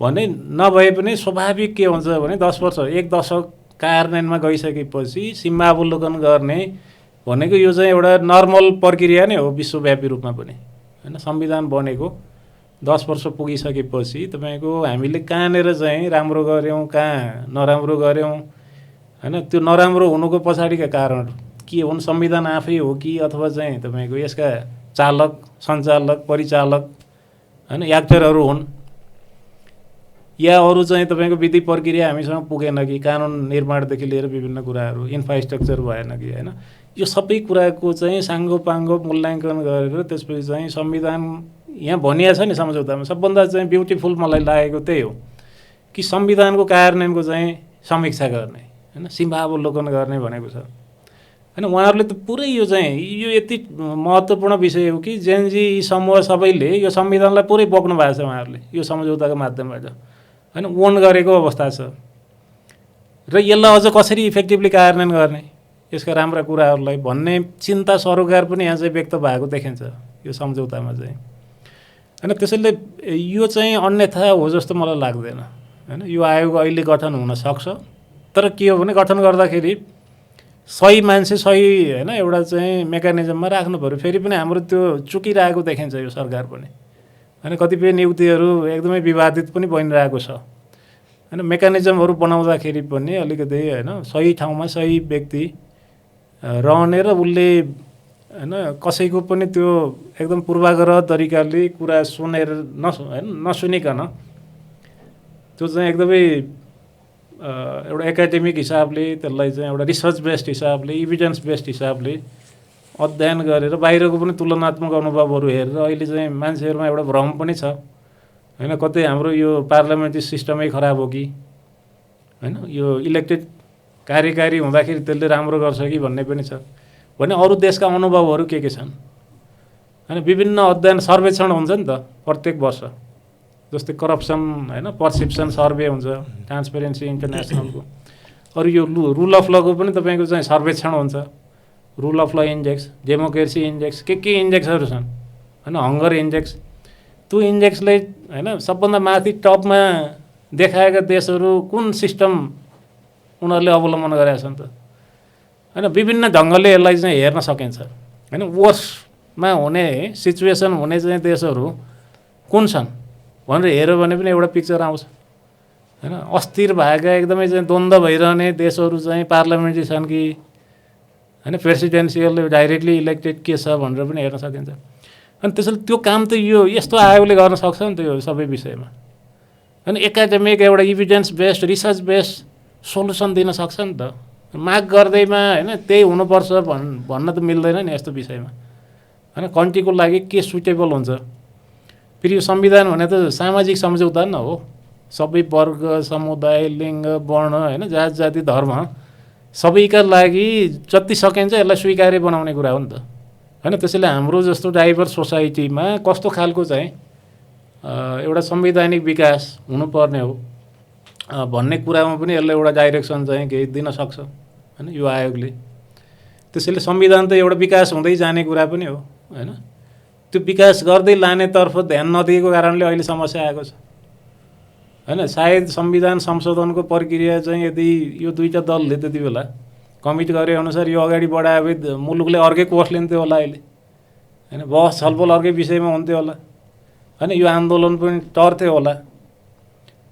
भने नभए पनि स्वाभाविक के हुन्छ भने 10 वर्ष 1 दशक कार्यान्वयनमा गइसकेपछि सीमावलोकन गर्ने भनेको यो चाहिँ एउटा नर्मल प्रक्रिया नै हो विश्वव्यापी रूपमा पनि होइन। संविधान बनेको 10 वर्ष पुगिसकेपछि तपाईँको हामीले कहाँनिर चाहिँ राम्रो गऱ्यौँ कहाँ नराम्रो गऱ्यौँ होइन। त्यो नराम्रो हुनुको पछाडिका कारण के हुन्, संविधान आफै हो कि अथवा चाहिँ तपाईँको यसका चालक सञ्चालक परिचालक होइन एक्टरहरू हुन्, या अरू चाहिँ तपाईँको विधि प्रक्रिया हामीसँग पुगेन कि, कानुन निर्माणदेखि लिएर विभिन्न कुराहरू इन्फ्रास्ट्रक्चर भएन कि होइन। यो सबै कुराको चाहिँ साङ्गोपाङ्गो मूल्याङ्कन गरेर त्यसपछि चाहिँ संविधान यहाँ भनिएको छ नि सम्झौतामा सबभन्दा चाहिँ ब्युटिफुल मलाई लागेको त्यही हो कि संविधानको कार्यान्वयनको चाहिँ समीक्षा गर्ने होइन, सीमावलोकन गर्ने भनेको छ होइन। उहाँहरूले त पुरै यो चाहिँ यो यति महत्त्वपूर्ण विषय हो कि जेनजी समूह सबैले यो संविधानलाई पुरै बोक्नु भएको छ उहाँहरूले यो सम्झौताको माध्यमबाट होइन, ओन गरेको अवस्था छ। र यसलाई अझ कसरी इफेक्टिभली कार्यान्वयन गर्ने यसका राम्रा कुराहरूलाई भन्ने चिन्ता सरोकार पनि यहाँ चाहिँ व्यक्त भएको देखिन्छ यो सम्झौतामा चाहिँ होइन। त्यसैले यो चाहिँ अन्यथा हो जस्तो मलाई लाग्दैन होइन। यो आयोग अहिले गठन हुन सक्छ, तर के हो भने गठन गर्दाखेरि सही मान्छे सही होइन एउटा चाहिँ मेकानिजममा राख्नु पऱ्यो। फेरि पनि हाम्रो त्यो चुकिरहेको देखिन्छ यो सरकार पनि होइन। कतिपय नियुक्तिहरू एकदमै विवादित पनि बनिरहेको छ होइन। मेकानिजमहरू बनाउँदाखेरि पनि अलिकति होइन सही ठाउँमा सही व्यक्ति रहने र उसले होइन कसैको पनि त्यो एकदम पूर्वाग्रह तरिकाले कुरा सुनेर होइन नसुनिकन त्यो चाहिँ एकदमै एउटा एकाडेमिक हिसाबले त्यसलाई चाहिँ एउटा रिसर्च बेस्ड हिसाबले इभिडेन्स बेस्ड हिसाबले अध्ययन गरेर बाहिरको पनि तुलनात्मक अनुभवहरू हेरेर अहिले चाहिँ मान्छेहरूमा एउटा भ्रम पनि छ होइन। कतै हाम्रो यो पार्लियामेन्ट्री सिस्टमै खराब हो कि होइन, यो इलेक्टेड कार्यकारी हुँदाखेरि त्यसले राम्रो गर्छ कि भन्ने पनि छ भने अरू देशका अनुभवहरू के छन् होइन। विभिन्न अध्ययन सर्वेक्षण हुन्छ नि त प्रत्येक वर्ष, जस्तै करप्सन होइन पर्सेप्सन सर्वे हुन्छ ट्रान्सपेरेन्सी इन्टरनेसनलको। अरू यो रुल अफ लको पनि तपाईँको चाहिँ सर्वेक्षण हुन्छ, रुल अफ ल इन्डेक्स, डेमोक्रेसी इन्डेक्स, के इन्डेक्सहरू छन् होइन, हङ्गर इन्डेक्स। त्यो इन्डेक्सले होइन सबभन्दा माथि टपमा देखाएका देशहरू कुन सिस्टम उनीहरूले अवलम्बन गरेका छन् त होइन। विभिन्न ढङ्गले यसलाई चाहिँ हेर्न सकिन्छ होइन। वर्स्टमा हुने सिचुएसन हुने चाहिँ देशहरू कुन छन् भनेर हेऱ्यो भने पनि एउटा पिक्चर आउँछ होइन। अस्थिर भएका एकदमै चाहिँ द्वन्द्व भइरहने देशहरू चाहिँ पार्लियामेन्ट्री छन् कि होइन, प्रेसिडेन्सियल डाइरेक्टली इलेक्टेड के छ भनेर पनि हेर्न सकिन्छ। अनि त्यसैले त्यो काम त यो यस्तो आयोगले गर्न सक्छ नि त यो सबै विषयमा होइन। एकाडेमिक एउटा evidence based research based solution दिन सक्छ नि त। माग गर्दैमा होइन त्यही हुनुपर्छ भन्न त मिल्दैन नि यस्तो विषयमा होइन। कन्ट्रीको लागि के सुटेबल हुन्छ। फेरि यो संविधान भने त सामाजिक सम्झौता न हो, सबै वर्ग समुदाय लिङ्ग वर्ण होइन जात जाति धर्म सबैका लागि जति सकिन्छ यसलाई स्वीकार्य बनाउने कुरा हो नि त होइन। त्यसैले हाम्रो जस्तो डाइभर्स सोसाइटीमा कस्तो खालको चाहिँ एउटा संवैधानिक विकास हुनुपर्ने हो भन्ने कुरामा पनि यसले एउटा डाइरेक्सन चाहिँ केही दिन सक्छ होइन यो आयोगले। त्यसैले संविधान त एउटा विकास हुँदै जाने कुरा पनि हो होइन। त्यो विकास गर्दै लानेतर्फ ध्यान नदिएको कारणले अहिले समस्या आएको छ होइन। सायद संविधान संशोधनको प्रक्रिया चाहिँ यदि यो दुईवटा दलले त्यति बेला कमिट गरे अनुसार यो अगाडि बढाए भए मुलुकले अर्कै कोर्स लिन्थ्यो होला अहिले होइन। बहस छलफल अर्कै विषयमा हुन्थ्यो होला होइन। यो आन्दोलन पनि टर्थ्यो होला।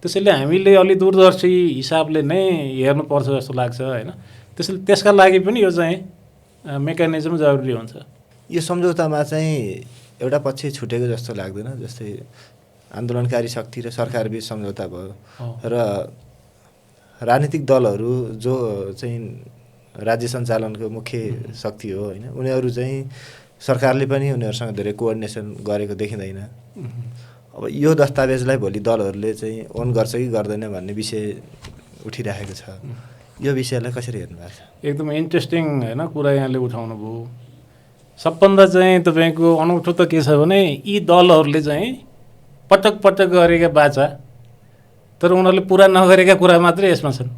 त्यसैले हामीले अलि दूरदर्शी हिसाबले नै हेर्नुपर्छ जस्तो लाग्छ होइन। त्यसैले त्यसका लागि पनि यो चाहिँ मेकानिजम जरुरी हुन्छ। यो सम्झौतामा चाहिँ एउटा पक्ष छुटेको जस्तो लाग्दैन, जस्तै आन्दोलनकारी शक्ति र सरकारबीच सम्झौता भयो र राजनीतिक दलहरू जो चाहिँ राज्य सञ्चालनको मुख्य शक्ति हो होइन, उनीहरू चाहिँ सरकारले पनि उनीहरूसँग धेरै कोअर्डिनेसन गरेको देखिँदैन। अब यो दस्तावेजलाई भोलि दलहरूले चाहिँ ओन गर्छ कि गर्दैन भन्ने विषय उठिरहेको छ। यो विषयलाई कसरी हेर्नु भएको छ? एकदम इन्ट्रेस्टिङ होइन कुरा यहाँले उठाउनु भयो। सबभन्दा चाहिँ तपाईँको अनौठो त के छ भने यी दलहरूले चाहिँ पटक पटक गरेका बाचा तर उनीहरूले पुरा नगरेका कुरा मात्रै यसमा छन्।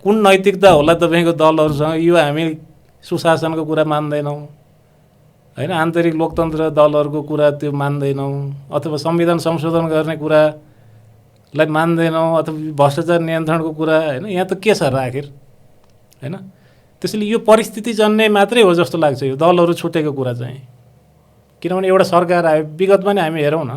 कुन नैतिकता होला तपाईँको दलहरूसँग? यो हामी सुशासनको कुरा मान्दैनौँ होइन, आन्तरिक लोकतन्त्र दलहरूको कुरा त्यो मान्दैनौँ, अथवा संविधान संशोधन गर्ने कुरालाई मान्दैनौँ, अथवा भ्रष्टाचार नियन्त्रणको कुरा होइन। यहाँ त के छ र आखिर होइन? त्यसैले यो परिस्थिति जन्ने मात्रै हो जस्तो लाग्छ यो दलहरू छुटेको कुरा चाहिँ। किनभने एउटा सरकार आयो, विगतमा नै हामी हेरौँ न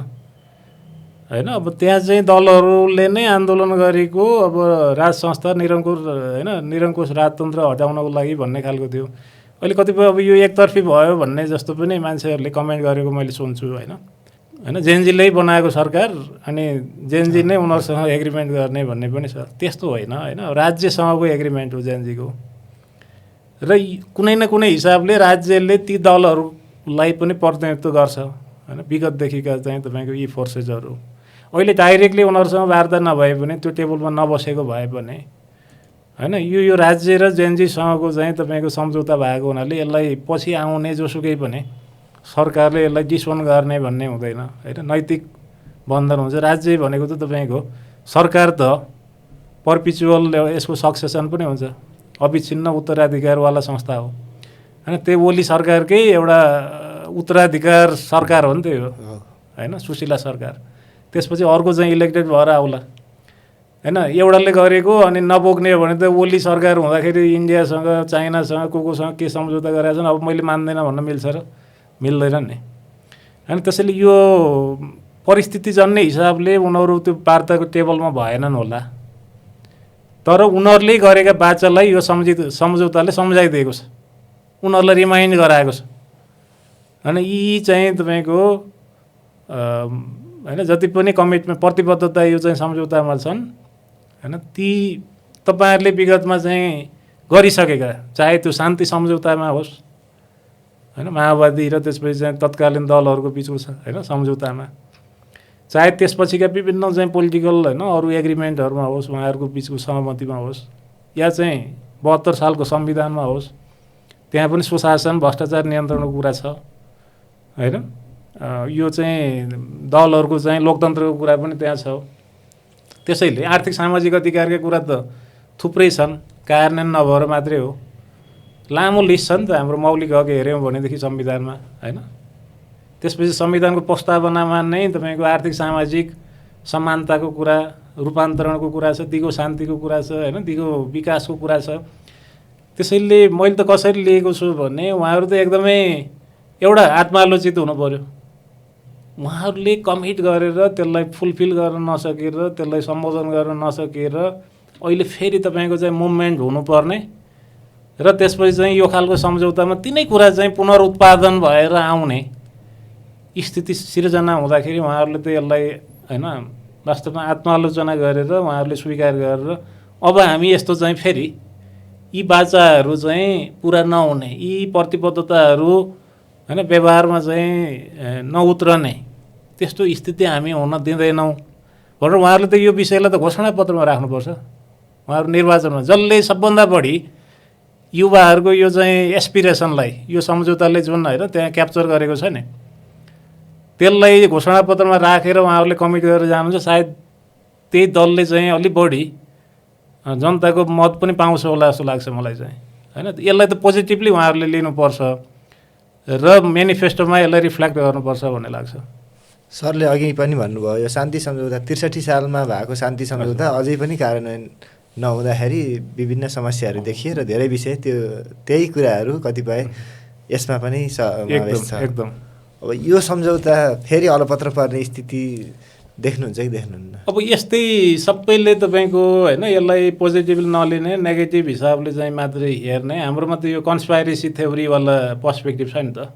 होइन, अब त्यहाँ चाहिँ दलहरूले नै आन्दोलन गरेको अब राज संस्था निरङ्कुश होइन, निरङ्कुश राजतन्त्र हटाउनको लागि भन्ने खालको थियो। अहिले कतिपय अब यो एकतर्फी भयो भन्ने जस्तो पनि मान्छेहरूले कमेन्ट गरेको मैले सुन्छु होइन होइन, जेएनजीले बनाएको सरकार अनि जेएनजी नै उनीहरूसँग एग्रिमेन्ट गर्ने भन्ने पनि छ। त्यस्तो होइन होइन, राज्यसँगको एग्रिमेन्ट हो जेएनजीको। र कुनै न कुनै हिसाबले राज्यले ती दलहरूलाई पनि प्रतिनिधित्व गर्छ होइन, विगतदेखिका चाहिँ तपाईँको यी फोर्सेसहरू। अहिले डाइरेक्टली उनीहरूसँग वार्ता नभए पनि, त्यो टेबलमा नबसेको भए पनि होइन, यो राज्य र जेएनजीसँगको चाहिँ तपाईँको सम्झौता भएको हुनाले यसलाई पछि आउने जोसुकै पनि सरकारले यसलाई डिसोन गर्ने भन्ने हुँदैन होइन, नैतिक बन्धन हुन्छ। राज्य भनेको त तपाईँको सरकार त पर्पिचुअल यसको सक्सेसन पनि हुन्छ, अविच्छिन्न उत्तराधिकारवाला संस्था हो होइन। त्यो ओली सरकारकै एउटा उत्तराधिकार सरकार हो नि त्यो होइन, सुशीला सरकार। त्यसपछि अर्को चाहिँ इलेक्टेड भएर आउला होइन। एउटाले गरेको अनि नबोक्ने भने त ओली सरकार हुँदाखेरि इन्डियासँग चाइनासँग कोसँग के सम्झौता गरेका छन्, अब मैले मान्दैन भन्न मिल्छ र? मिल्दैन नि होइन। त्यसैले यो परिस्थिति जन्ने हिसाबले उनीहरू त्यो वार्ताको टेबलमा भएनन् होला, तर उनीहरूले गरेका बाचालाई यो सम्झौताले सम्झाइदिएको छ, उनीहरूलाई रिमाइन्ड गराएको छ होइन। यी चाहिँ तपाईँको होइन जति पनि कमिटमेन्ट प्रतिबद्धता यो चाहिँ सम्झौतामा छन् होइन, ती तपाईँहरूले विगतमा चाहिँ गरिसकेका, चाहे त्यो शान्ति सम्झौतामा होस् होइन, माओवादी र त्यसपछि चाहिँ तत्कालीन दलहरूको बिचको छ होइन सम्झौतामा, चाहे त्यसपछिका विभिन्न चाहिँ पोलिटिकल होइन अरू एग्रिमेन्टहरूमा होस्, उहाँहरूको बिचको सहमतिमा होस्, या चाहिँ 72 सालको संविधानमा होस्, त्यहाँ पनि सुशासन भ्रष्टाचार नियन्त्रणको कुरा छ होइन। यो चाहिँ दलहरूको चाहिँ लोकतन्त्रको कुरा पनि त्यहाँ छ। त्यसैले आर्थिक सामाजिक अधिकारका कुरा त थुप्रै छन्, कार्यान्वयन नभएर मात्रै हो। लामो लिस्ट छ नि त हाम्रो मौलिक हक हेऱ्यौँ भनेदेखि संविधानमा होइन। त्यसपछि संविधानको प्रस्तावनामा नै तपाईँको आर्थिक सामाजिक समानताको कुरा, रूपान्तरणको कुरा छ, दिगो शान्तिको कुरा छ होइन, दिगो विकासको कुरा छ। त्यसैले मैले त कसरी लिएको छु भने उहाँहरू त एकदमै एउटा आत्मालोचित हुनु पर्यो। उहाँहरूले कमिट गरेर त्यसलाई फुलफिल गर्न नसकेर, त्यसलाई सम्बोधन गर्न नसकेर अहिले फेरि तपाईँको चाहिँ मुभमेन्ट हुनुपर्ने र त्यसपछि चाहिँ यो खालको सम्झौतामा तिनै कुरा चाहिँ पुनरुत्पादन भएर आउने स्थिति सिर्जना हुँदाखेरि उहाँहरूले त यसलाई होइन वास्तवमा आत्मालोचना गरेर उहाँहरूले स्वीकार गरेर अब हामी यस्तो चाहिँ फेरि यी बाचाहरू चाहिँ पुरा नहुने, यी प्रतिबद्धताहरू होइन व्यवहारमा चाहिँ नउत्रने त्यस्तो स्थिति हामी हुन दिँदैनौँ भनेर उहाँहरूले त यो विषयलाई त घोषणापत्रमा राख्नुपर्छ। उहाँहरू निर्वाचनमा जसले सबभन्दा बढी युवाहरूको यो चाहिँ एस्पिरेसनलाई यो सम्झौताले जुन होइन त्यहाँ क्याप्चर गरेको छ नि, त्यसलाई घोषणापत्रमा राखेर उहाँहरूले कमिट गरेर जानुहुन्छ। सायद त्यही दलले चाहिँ अलिक बढी जनताको मत पनि पाउँछ होला जस्तो लाग्छ मलाई चाहिँ होइन। यसलाई त पोजिटिभली उहाँहरूले लिनुपर्छ र मेनिफेस्टोमा यसलाई रिफ्लेक्ट गर्नुपर्छ भन्ने लाग्छ। सरले अघि पनि भन्नुभयो यो शान्ति सम्झौता 63 सालमा भएको शान्ति सम्झौता अझै पनि कार्यान्वयन नहुँदाखेरि विभिन्न समस्याहरू देखिए र धेरै विषय त्यही कुराहरू कतिपय यसमा पनि समावेश छ। एकदम अब यो सम्झौता फेरि अलपत्र पर्ने स्थिति देख्नुहुन्छ कि देख्नुहुन्न? अब यस्तै सबैले तपाईँको होइन यसलाई पोजिटिभली नलिने, नेगेटिभ हिसाबले चाहिँ मात्रै हेर्ने, हाम्रोमा त यो कन्सपाइरेसी थ्योरीवाला पर्सपेक्टिभ छ नि त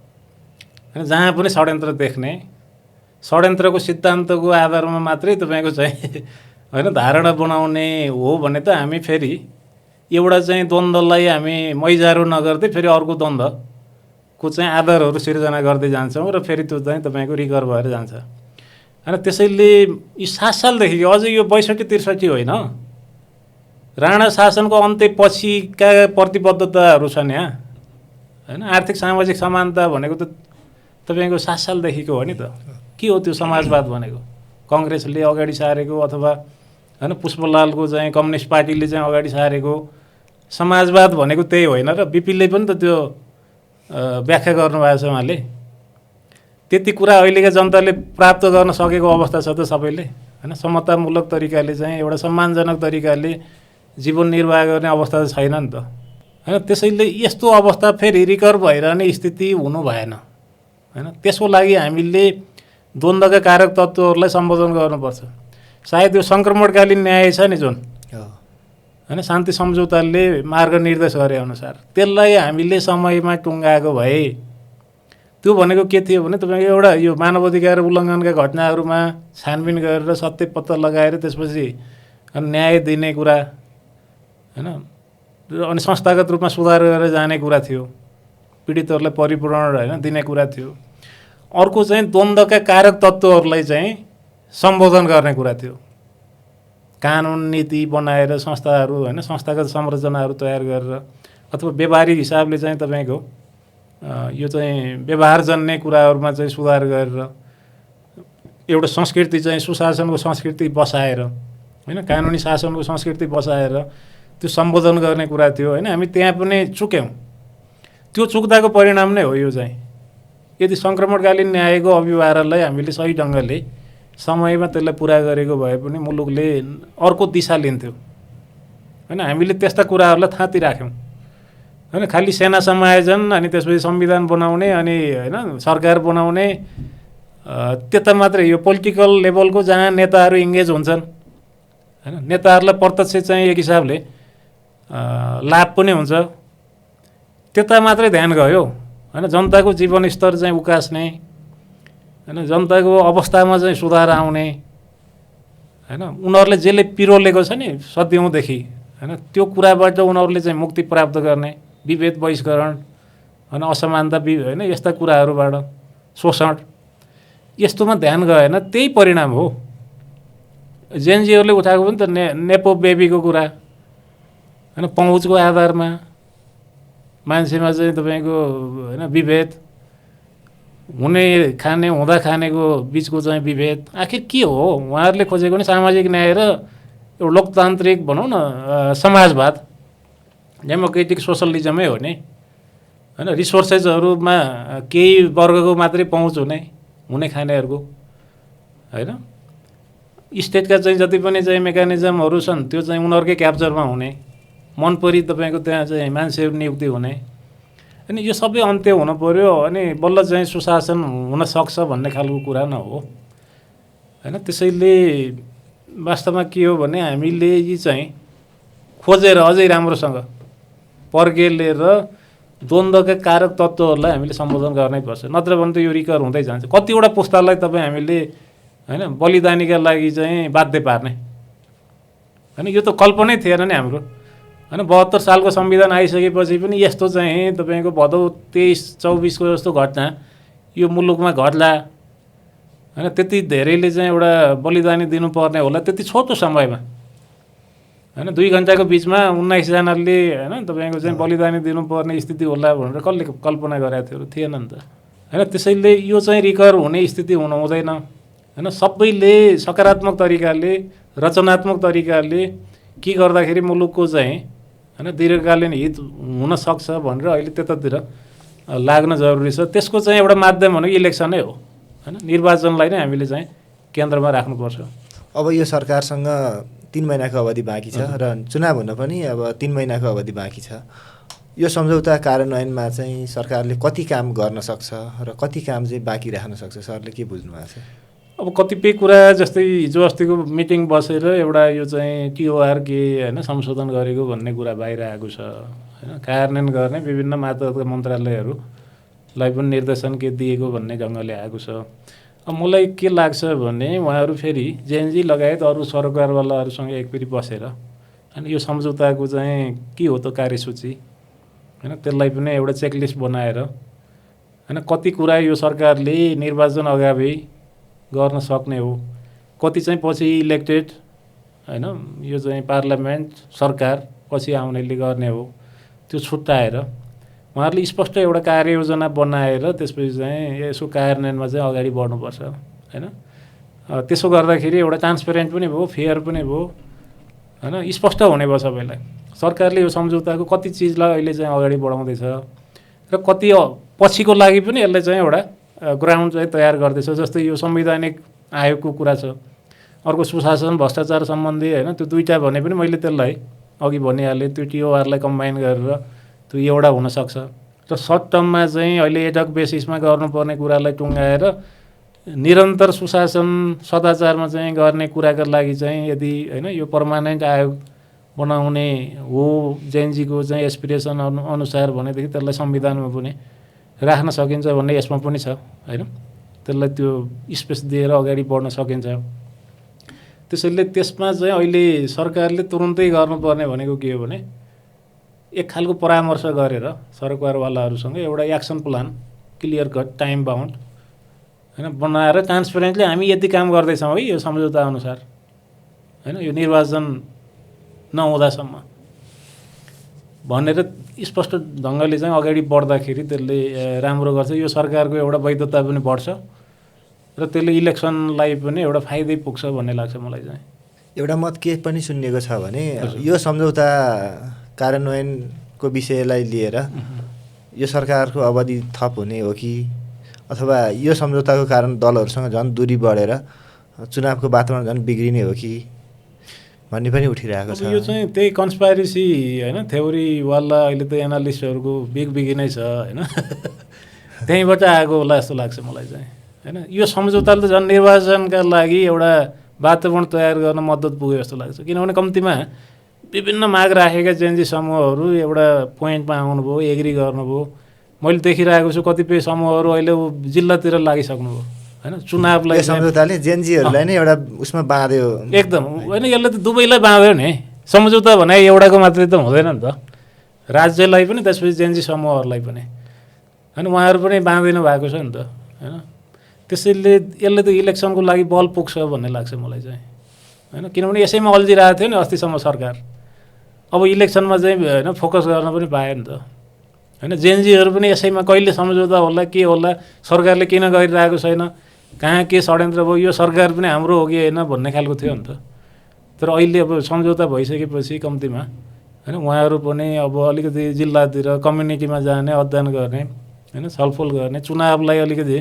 होइन। जहाँ पनि षड्यन्त्र देख्ने, षड्यन्त्रको सिद्धान्तको आधारमा मात्रै तपाईँको चाहिँ होइन धारणा बनाउने हो भने त हामी फेरि एउटा चाहिँ द्वन्द्वलाई हामी मैजारो नगर्दै फेरि अर्को द्वन्द्वको चाहिँ आधारहरू सिर्जना गर्दै जान्छौँ र फेरि त्यो चाहिँ तपाईँको रिकभर भएर जान्छ होइन। त्यसैले यी 7 सालदेखि अझै यो 62-63 होइन, राणा शासनको अन्त्यपछिका प्रतिबद्धताहरू छन् यहाँ होइन। आर्थिक सामाजिक समानता भनेको त तपाईँको 7 सालदेखिको हो नि त। के हो त्यो समाजवाद भनेको? कङ्ग्रेसले अगाडि सारेको अथवा होइन पुष्पलालको चाहिँ कम्युनिस्ट पार्टीले चाहिँ अगाडि सारेको समाजवाद भनेको त्यही होइन र बिपीले पनि त त्यो व्याख्या गर्नुभएको छ उहाँले। त्यति कुरा अहिलेका जनताले प्राप्त गर्न सकेको अवस्था छ त सबैले होइन। समतामूलक तरिकाले चाहिँ एउटा सम्मानजनक तरिकाले जीवन निर्वाह गर्ने अवस्था त छैन नि त होइन। त्यसैले यस्तो अवस्था फेरि रिकभर भइरहने स्थिति हुनु भएन होइन। त्यसको लागि हामीले द्वन्द्वका कारक तत्त्वहरूलाई सम्बोधन गर्नुपर्छ। सायद यो सङ्क्रमणकालीन न्याय छ नि जुन होइन, शान्ति सम्झौताले मार्ग निर्देश गरे अनुसार त्यसलाई हामीले समयमा टुङ्गाएको भए त्यो भनेको के थियो भने तपाईँको एउटा यो मानवाधिकार उल्लङ्घनका घटनाहरूमा छानबिन गरेर सत्य पत्ता लगाएर त्यसपछि न्याय दिने कुरा होइन, अनि संस्थागत रूपमा सुधार गरेर जाने कुरा थियो, पीडितहरूलाई परिपूरण होइन दिने कुरा थियो। अर्को चाहिँ द्वन्द्वका कारक तत्त्वहरूलाई चाहिँ सम्बोधन गर्ने कुरा थियो। कानुन नीति बनाएर संस्थाहरू होइन संस्थागत संरचनाहरू तयार गरेर अथवा व्यवहारिक हिसाबले चाहिँ तपाईँको यो चाहिँ व्यवहारजन्य कुराहरूमा चाहिँ सुधार गरेर एउटा संस्कृति चाहिँ सुशासनको संस्कृति बसाएर होइन, कानुनी शासनको संस्कृति बसाएर त्यो सम्बोधन गर्ने कुरा थियो होइन। हामी त्यहाँ पनि चुक्यौँ। त्यो चुक्दाको परिणाम नै हो यो चाहिँ। यदि सङ्क्रमणकालीन न्यायको अभिवारलाई हामीले सही ढङ्गले समयमा त्यसलाई पुरा गरेको भए पनि मुलुकले अर्को दिशा लिन्थ्यो होइन। हामीले त्यस्ता कुराहरूलाई थाँती राख्यौँ होइन। खालि सेना समायोजन अनि त्यसपछि संविधान बनाउने अनि होइन सरकार बनाउने त्यता मात्रै यो पोलिटिकल लेभलको जहाँ नेताहरू इङ्गेज हुन्छन् होइन, नेताहरूलाई प्रत्यक्ष चाहिँ एक हिसाबले लाभ पनि हुन्छ, त्यता मात्रै ध्यान गयो होइन। जनताको जीवनस्तर चाहिँ उकास्ने होइन, जनताको अवस्थामा चाहिँ सुधार आउने होइन, उनीहरूले जसले पिरोलेको छ नि सदियौँदेखि होइन त्यो कुराबाट उनीहरूले चाहिँ मुक्ति प्राप्त गर्ने, विभेद बहिष्करण होइन, असमानता होइन यस्ता कुराहरूबाट शोषण यस्तोमा ध्यान गएन, त्यही परिणाम हो। जेएनजीहरूले उठाएको पनि त नेपो बेबीको कुरा होइन, पहुँचको आधारमा मान्छेमा चाहिँ तपाईँको होइन विभेद हुने खाने हुँदा खानेको बिचको चाहिँ विभेद आखिर के हो? उहाँहरूले खोजेको नि सामाजिक न्याय र एउटा लोकतान्त्रिक भनौँ न समाजवाद, डेमोक्रेटिक सोसलिजमै हो नि होइन। रिसोर्सेसहरूमा केही वर्गको मात्रै पहुँच हुने खानेहरूको होइन। स्टेटका चाहिँ जति पनि चाहिँ मेकानिजमहरू छन् त्यो चाहिँ उनीहरूकै क्याप्चरमा हुने, मन परी तपाईँको त्यहाँ चाहिँ मान्छेहरू नियुक्ति हुने। अनि यो सबै अन्त्य हुनु पऱ्यो अनि बल्ल चाहिँ सुशासन हुन सक्छ भन्ने खालको कुरा न हो होइन। त्यसैले वास्तवमा के हो भने हामीले यी चाहिँ खोजेर अझै राम्रोसँग पर्गेलेर द्वन्द्वका कारक तत्त्वहरूलाई हामीले सम्बोधन गर्नै पर्छ, नत्र भने त यो रिकभर हुँदै जान्छ। कतिवटा पुस्तालाई तपाईँ हामीले होइन बलिदानीका लागि चाहिँ बाध्य पार्ने होइन, यो त कल्पनै थिएन नि हाम्रो होइन। 72 सालको संविधान आइसकेपछि पनि यस्तो चाहिँ तपाईँको भदौ 23-24 को जस्तो घटना यो मुलुकमा घट्ला होइन। त्यति धेरैले चाहिँ एउटा बलिदानी दिनुपर्ने होला त्यति छोटो समयमा होइन, 2 घन्टाको बिचमा 19 जनाले होइन तपाईँको चाहिँ बलिदानी दिनुपर्ने स्थिति होला भनेर कसले कल्पना गरेको थिएन नि त होइन। त्यसैले यो चाहिँ रिकभर हुने स्थिति हुनु हुँदैन होइन। सबैले सकारात्मक तरिकाले रचनात्मक तरिकाले के गर्दाखेरि मुलुकको चाहिँ होइन दीर्घकालीन हित हुन सक्छ भनेर अहिले त्यतातिर लाग्न जरुरी छ। त्यसको चाहिँ एउटा माध्यम भनेको इलेक्सनै हो होइन। निर्वाचनलाई नै हामीले चाहिँ केन्द्रमा राख्नुपर्छ। अब यो सरकारसँग 3 महिनाको अवधि बाँकी छ र चुनाव हुन पनि अब 3 महिनाको अवधि बाँकी छ। यो सम्झौता कार्यान्वयनमा चाहिँ सरकारले कति काम गर्न सक्छ र कति काम चाहिँ बाँकी राख्न सक्छ, सरले के बुझ्नु भएको छ? अब कतिपय कुरा जस्तै हिजो अस्तिको मिटिङ बसेर एउटा यो चाहिँ टिओआर के होइन संशोधन गरेको भन्ने कुरा बाहिर आएको छ होइन। कार्यान्वयन गर्ने विभिन्न मातहतका मन्त्रालयहरूलाई पनि निर्देशन के दिएको भन्ने ढङ्गले आएको छ। अब मलाई के लाग्छ भने उहाँहरू फेरि जेएनजी लगायत अरू सरकारवालाहरूसँग एकपट्टि बसेर होइन यो सम्झौताको चाहिँ के हो त कार्यसूची होइन त्यसलाई पनि एउटा चेकलिस्ट बनाएर होइन कति कुरा यो सरकारले निर्वाचन अगावि गर्न सक्ने हो, कति चाहिँ पछि इलेक्टेड होइन यो चाहिँ पार्लियामेन्ट सरकार पछि आउनेले गर्ने हो, त्यो छुट्याएर उहाँहरूले स्पष्ट एउटा कार्ययोजना बनाएर त्यसपछि चाहिँ यसको कार्यान्वयनमा चाहिँ अगाडि बढ्नुपर्छ होइन। त्यसो गर्दाखेरि एउटा ट्रान्सपेरेन्ट पनि भयो, फेयर पनि भयो होइन, स्पष्ट हुने भयो सबैलाई। सरकारले यो सम्झौताको कति चिजलाई अहिले चाहिँ अगाडि बढाउँदैछ र कति पछिको लागि पनि यसले चाहिँ एउटा ग्राउन्ड चाहिँ तयार गर्दैछ। जस्तै यो संवैधानिक आयोगको कुरा छ, अर्को सुशासन भ्रष्टाचार सम्बन्धी होइन, त्यो दुईवटा भने पनि मैले त्यसलाई अघि भनिहालेँ, त्यो टिओआरलाई कम्बाइन गरेर त्यो एउटा हुनसक्छ। र सर्ट टर्ममा चाहिँ अहिले एडक बेसिसमा गर्नुपर्ने कुरालाई टुङ्गाएर निरन्तर सुशासन सदाचारमा चाहिँ गर्ने कुराका लागि चाहिँ यदि होइन यो पर्मानेन्ट आयोग बनाउने हो जेएनजीको चाहिँ एस्पिरेसन अनुसार भनेदेखि त्यसलाई संविधानमा पनि राख्न सकिन्छ भन्ने यसमा पनि छ होइन। त्यसलाई त्यो स्पेस दिएर अगाडि बढ्न सकिन्छ। त्यसैले त्यसमा चाहिँ अहिले सरकारले तुरुन्तै गर्नुपर्ने भनेको के हो भने एक खालको परामर्श गरेर सरकारवालाहरूसँग एउटा action plan clear cut time bound होइन बनाएर ट्रान्सपेरेन्टली हामी यति काम गर्दैछौँ है यो सम्झौता अनुसार होइन, यो निर्वाचन नहुँदासम्म भनेर स्पष्ट ढङ्गले चाहिँ अगाडि बढ्दाखेरि त्यसले राम्रो गर्छ। यो सरकारको एउटा वैधता पनि बढ्छ र त्यसले इलेक्सनलाई पनि एउटा फाइदै पुग्छ भन्ने लाग्छ मलाई चाहिँ। एउटा मत के पनि सुनिएको छ भने यो सम्झौता कार्यान्वयनको विषयलाई लिएर यो सरकारको अवधि थप हुने हो कि अथवा यो सम्झौताको कारण दलहरूसँग झन् दूरी बढेर चुनावको वातावरण झन् बिग्रिने हो कि भन्ने पनि उठिरहेको छ। यो चाहिँ त्यही कन्सपाइरेसी होइन, थ्योरीवाला अहिले त एनालिस्टहरूको बिगी नै छ होइन त्यहीँबाट आएको होला जस्तो लाग्छ मलाई चाहिँ होइन। यो सम्झौताले त झन् निर्वाचनका लागि एउटा वातावरण तयार गर्न मद्दत पुग्यो जस्तो लाग्छ। किनभने कम्तीमा विभिन्न माग राखेका जेएनजी समूहहरू एउटा पोइन्टमा आउनुभयो, एग्री गर्नुभयो। मैले देखिरहेको छु कतिपय समूहहरू अहिले जिल्लातिर लागिसक्नुभयो होइन। चुनावलाई सम्झौताले जेएनजीहरूलाई नै एउटा उसमा बाँध्यो एकदम होइन। यसले त दुवैलाई बाँध्यो नि। सम्झौता भने एउटाको मात्रै त हुँदैन नि त, राज्यलाई पनि त्यसपछि जेएनजी समूहहरूलाई पनि होइन, उहाँहरू पनि बाँधिनु भएको छ नि त होइन। त्यसैले यसले त इलेक्सनको लागि बल पुग्छ भन्ने लाग्छ मलाई चाहिँ होइन। किनभने यसैमा अल्झिरहेको थियो नि अस्तिसम्म सरकार, अब इलेक्सनमा चाहिँ होइन फोकस गर्न पनि पायो नि त होइन। जेएनजीहरू पनि यसैमा कहिले सम्झौता होला के होला, सरकारले किन गरिरहेको छैन, कहाँ के षड्यन्त्र भयो, यो सरकार पनि हाम्रो हो कि होइन भन्ने खालको थियो नि त। तर अहिले अब सम्झौता भइसकेपछि कम्तीमा होइन उहाँहरू पनि अब अलिकति जिल्लातिर कम्युनिटीमा जाने, अध्ययन गर्ने होइन, छलफल गर्ने, चुनावलाई अलिकति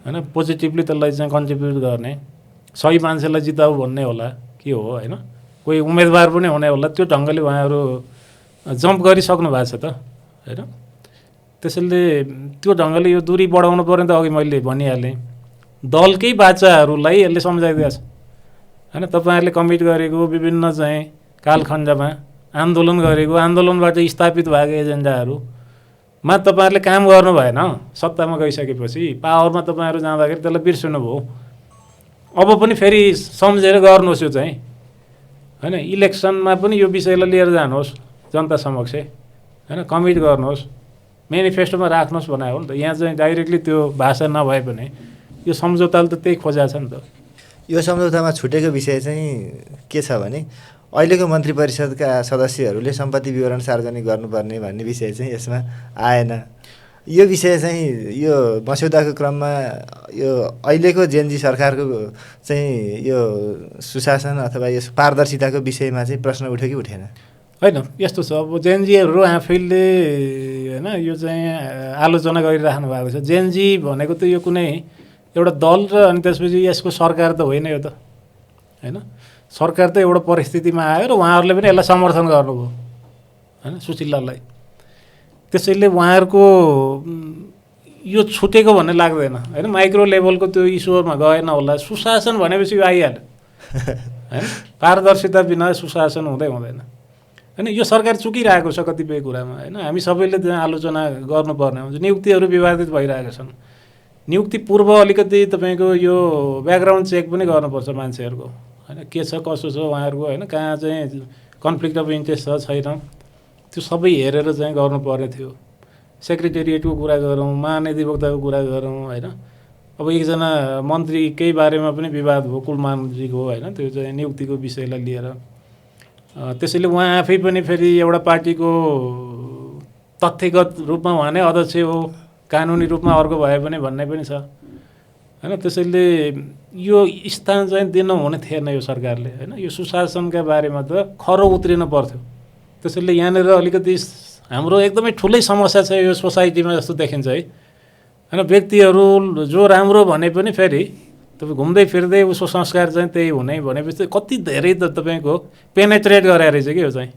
होइन पोजिटिभली त्यसलाई चाहिँ कन्ट्रिब्युट गर्ने, सही मान्छेलाई जिताऊ भन्ने होला के हो होइन, कोही उम्मेदवार पनि हुने होला, त्यो ढङ्गले उहाँहरू जम्प गरिसक्नु भएको छ त होइन। त्यसैले त्यो ढङ्गले यो दूरी बढाउनु पर्ने त अघि मैले भनिहालेँ। दलकै बाचाहरूलाई यसले सम्झाइदिएको छ होइन। तपाईँहरूले कमिट गरेको विभिन्न चाहिँ कालखण्डमा आन्दोलन गरेको, आन्दोलनबाट स्थापित भएको एजेन्डाहरूमा तपाईँहरूले काम गर्नु भएन। सत्तामा गइसकेपछि पावरमा तपाईँहरू जाँदाखेरि त्यसलाई बिर्सनु भयो। अब पनि फेरि सम्झेर गर्नुहोस् यो चाहिँ होइन। इलेक्सनमा पनि यो विषयलाई लिएर जानुहोस् जनता समक्ष होइन, कमिट गर्नुहोस्, मेनिफेस्टोमा राख्नुहोस् भनेको हो नि त। यहाँ चाहिँ डाइरेक्टली त्यो भाषा नभए पनि यो सम्झौताले त त्यही खोजेको छ नि त। यो सम्झौतामा छुटेको विषय चाहिँ के छ भने अहिलेको मन्त्री परिषदका सदस्यहरूले सम्पत्ति विवरण सार्वजनिक गर्नुपर्ने भन्ने विषय चाहिँ यसमा आएन। यो विषय चाहिँ यो मस्यौदाको क्रममा यो अहिलेको जेएनजी सरकारको चाहिँ यो सुशासन अथवा यो पारदर्शिताको विषयमा चाहिँ प्रश्न उठ्यो कि उठेन? होइन, यस्तो छ अब जेएनजीहरू आफैले होइन यो चाहिँ आलोचना गरिराख्नु भएको छ। जेएनजी भनेको त यो कुनै एउटा दल र अनि त्यसपछि यसको सरकार त होइन यो त होइन। सरकार त एउटा परिस्थितिमा आयो र उहाँहरूले पनि यसलाई समर्थन गर्नुभयो होइन सुशीलालाई। त्यसैले उहाँहरूको यो छुटेको भन्ने लाग्दैन होइन। माइक्रो लेभलको त्यो इस्युमा गएन होला। सुशासन भनेपछि यो आइहाल्यो होइन। पारदर्शिता बिना सुशासन हुँदैन होइन। यो सरकार चुकिरहेको छ कतिपय कुरामा होइन। हामी सबैले त्यहाँ आलोचना गर्नुपर्ने हुन्छ। नियुक्तिहरू विवादित भइरहेका छन्। नियुक्ति पूर्व अलिकति तपाईँको यो ब्याकग्राउन्ड चेक पनि गर्नुपर्छ मान्छेहरूको होइन, के छ कसो छ उहाँहरूको होइन, कहाँ चाहिँ कन्फ्लिक्ट अफ इन्ट्रेस्ट छ छैन, त्यो सबै हेरेर चाहिँ गर्नुपर्ने थियो। सेक्रेटेरिएटको कुरा गरौँ, महाधिवक्ताको कुरा गरौँ होइन। अब एकजना मन्त्रीकै बारेमा पनि विवाद भयो, कुलमानजीको होइन, त्यो चाहिँ नियुक्तिको विषयलाई लिएर। त्यसैले उहाँ आफै पनि फेरि एउटा पार्टीको तथ्यगत रूपमा भने अध्यक्ष हो, कानुनी रूपमा अर्को भए पनि भन्ने पनि छ होइन। त्यसैले यो स्थान चाहिँ दिनु हुने थिएन यो सरकारले होइन। यो सुशासनका बारेमा त खरो उत्रिनु पर्थ्यो। त्यसैले यहाँनिर अलिकति हाम्रो एकदमै ठुलै समस्या छ यो सोसाइटीमा जस्तो देखिन्छ है होइन। व्यक्तिहरू जो राम्रो भने पनि फेरि तपाईँ घुम्दै फिर्दै उसको संस्कार चाहिँ त्यही हुने भनेपछि कति धेरै त तपाईँको पेनेट्रेट गरे रहेछ कि यो चाहिँ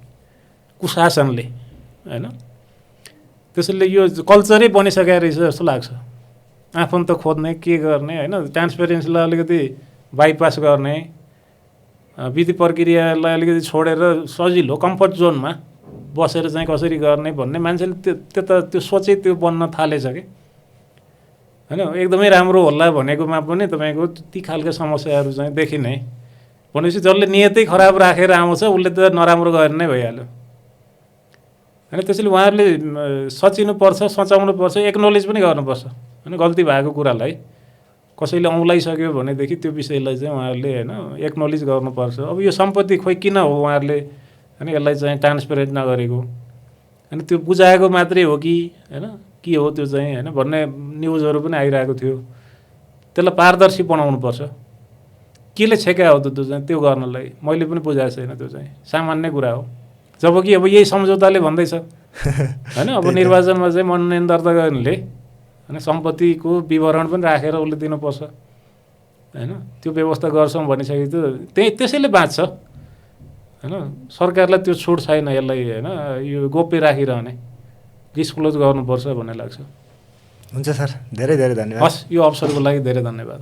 कुशासनले होइन। त्यसैले यो कल्चरै बनिसकेको रहेछ जस्तो लाग्छ। आफन्त खोज्ने के गर्ने होइन, ट्रान्सपेरेन्सीलाई अलिकति बाइपास गर्ने, विधि प्रक्रियालाई अलिकति छोडेर सजिलो कम्फर्ट जोनमा बसेर चाहिँ कसरी गर्ने भन्ने मान्छेले त्यो सोचै त्यो बन्न थालेछ कि होइन। एकदमै राम्रो होला भनेकोमा पनि तपाईँको ती खालका समस्याहरू चाहिँ देखिने भनेपछि जसले नियतै खराब राखेर आउँछ उसले त नराम्रो गरेर नै भइहाल्यो होइन। त्यसैले उहाँहरूले सचिनुपर्छ, सचाउनुपर्छ, एक्नोलेज पनि गर्नुपर्छ होइन। गल्ती भएको कुरालाई कसैले औँलाइसक्यो भनेदेखि त्यो विषयलाई चाहिँ उहाँहरूले होइन एक्नोलेज गर्नुपर्छ। अब यो सम्पत्ति खोइ किन हो उहाँहरूले होइन यसलाई चाहिँ ट्रान्सपेरेन्ट नगरेको होइन, त्यो बुझाएको मात्रै हो कि होइन के हो त्यो चाहिँ होइन भन्ने न्युजहरू पनि आइरहेको थियो। त्यसलाई पारदर्शी बनाउनुपर्छ। केले छेक्या हो त त्यो चाहिँ त्यो गर्नलाई मैले पनि बुझाएको छैन। त्यो चाहिँ सामान्य कुरा हो। जबकि अब यही सम्झौताले भन्दैछ होइन। अब निर्वाचनमा चाहिँ मनोनयन दर्ता गर्नेले होइन सम्पत्तिको विवरण पनि राखेर उसले दिनुपर्छ होइन। त्यो व्यवस्था गर्छौँ भनिसकेको त त्यसैले बाँच्छ होइन। सरकारलाई त्यो छुट छैन यसलाई होइन यो गोप्य राखिरहने, डिस्क्लोज गर्नुपर्छ भन्ने लाग्छ। हुन्छ सर, धेरै धेरै धन्यवाद। हस्, यो अवसरको लागि धेरै धन्यवाद।